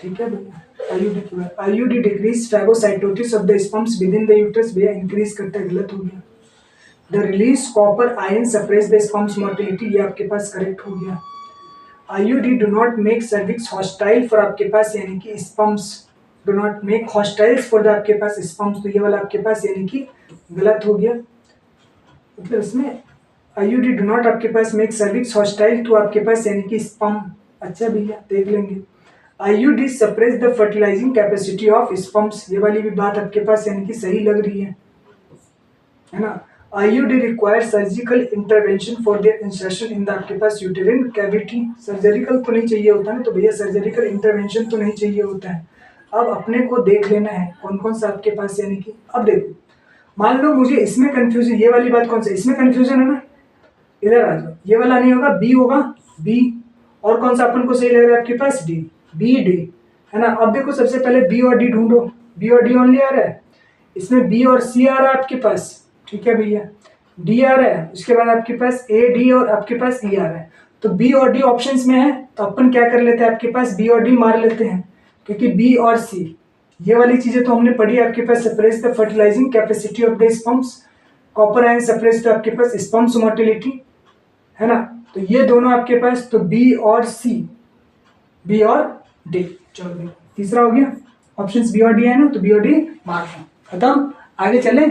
ठीक है भैया, IUD decrease phagocytosis of the sperms within the uterus, भैया increase करता है, गलत हो गया। The release copper ion suppress the sperms motility, ये आपके पास करेक्ट हो गया। IUD do not make cervix hostile for आपके पास यानी कि sperms, do not make हॉस्टाइल्स for the आपके पास स्पर्म्स, तो ये वाला आपके पास यानी कि गलत हो गया। मतलब इसमें IUD डू नॉट आपके पास मेक सर्विक्स हॉस्टाइल टू आपके पास यानी कि स्पर्म, अच्छा भैया देख लेंगे। IUD suppress the fertilising capacity of sperms, ये वाली भी बात आपके पास यानी कि सही लग रही है ना। IUD require surgical intervention for their insertion in the आपके पास यूटेरिन कैविटी, सर्जरिकल तो नहीं चाहिए होता ना, तो भैया सर्जरिकल इंटरवेंशन तो नहीं चाहिए होता है। अब अपने को देख लेना है कौन कौन सा आपके पास यानी कि, अब देखो मान लो मुझे इसमें कंफ्यूजन, ये वाली बात कौन सा, इसमें कंफ्यूजन है ना, इधर आ जाओ, ये वाला नहीं होगा, बी होगा, बी, और कौन सा अपन को सही लग रहा है आपके पास, डी, बी डी, है ना। अब देखो सबसे पहले बी और डी ढूंढो, बी और डी ओनली आ रहा है, इसमें बी और सी आ रहा है आपके पास, ठीक है भैया, डी आ रहा है, उसके बाद आपके पास ए डी और आपके पास ई आ रहा है, तो बी और डी ऑप्शंस में है, तो अपन क्या कर लेते हैं, आपके पास बी और डी मार लेते हैं, क्योंकि बी और सी ये वाली चीजें तो हमने पढ़ी आपके पास, suppress the fertilising capacity of the sperms, copper ion suppress तो आपके पास स्पर्म्स मोटिलिटी, है ना, तो ये दोनों आपके पास, तो बी और सी, बी और डी, चलो तीसरा हो गया, ऑप्शंस बी और डी है ना, तो बी और डी मार्क खत्म, आगे चले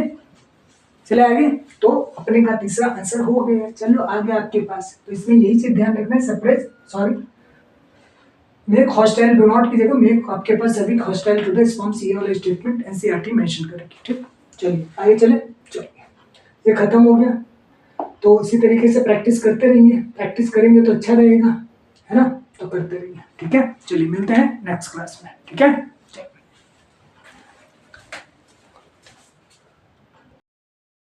आगे, तो अपने का तीसरा आंसर हो गया। चलो आगे आपके पास, तो इसमें यही चीज ध्यान रखना है, suppress sorry make hostile do not की जगह मेक आपके पास सभी हॉस्टाइल टू द स्पर्म्स, ये वाला स्टेटमेंट एनसीईआरटी मेंशन करेगी, ठीक। चलिए आगे चलिए, ये खत्म हो गया, तो इसी तरीके से प्रैक्टिस करते रहिए, प्रैक्टिस करेंगे तो अच्छा रहेगा, है ना, तो करते रहिए, ठीक है। चलिए मिलते हैं नेक्स्ट क्लास में, ठीक है।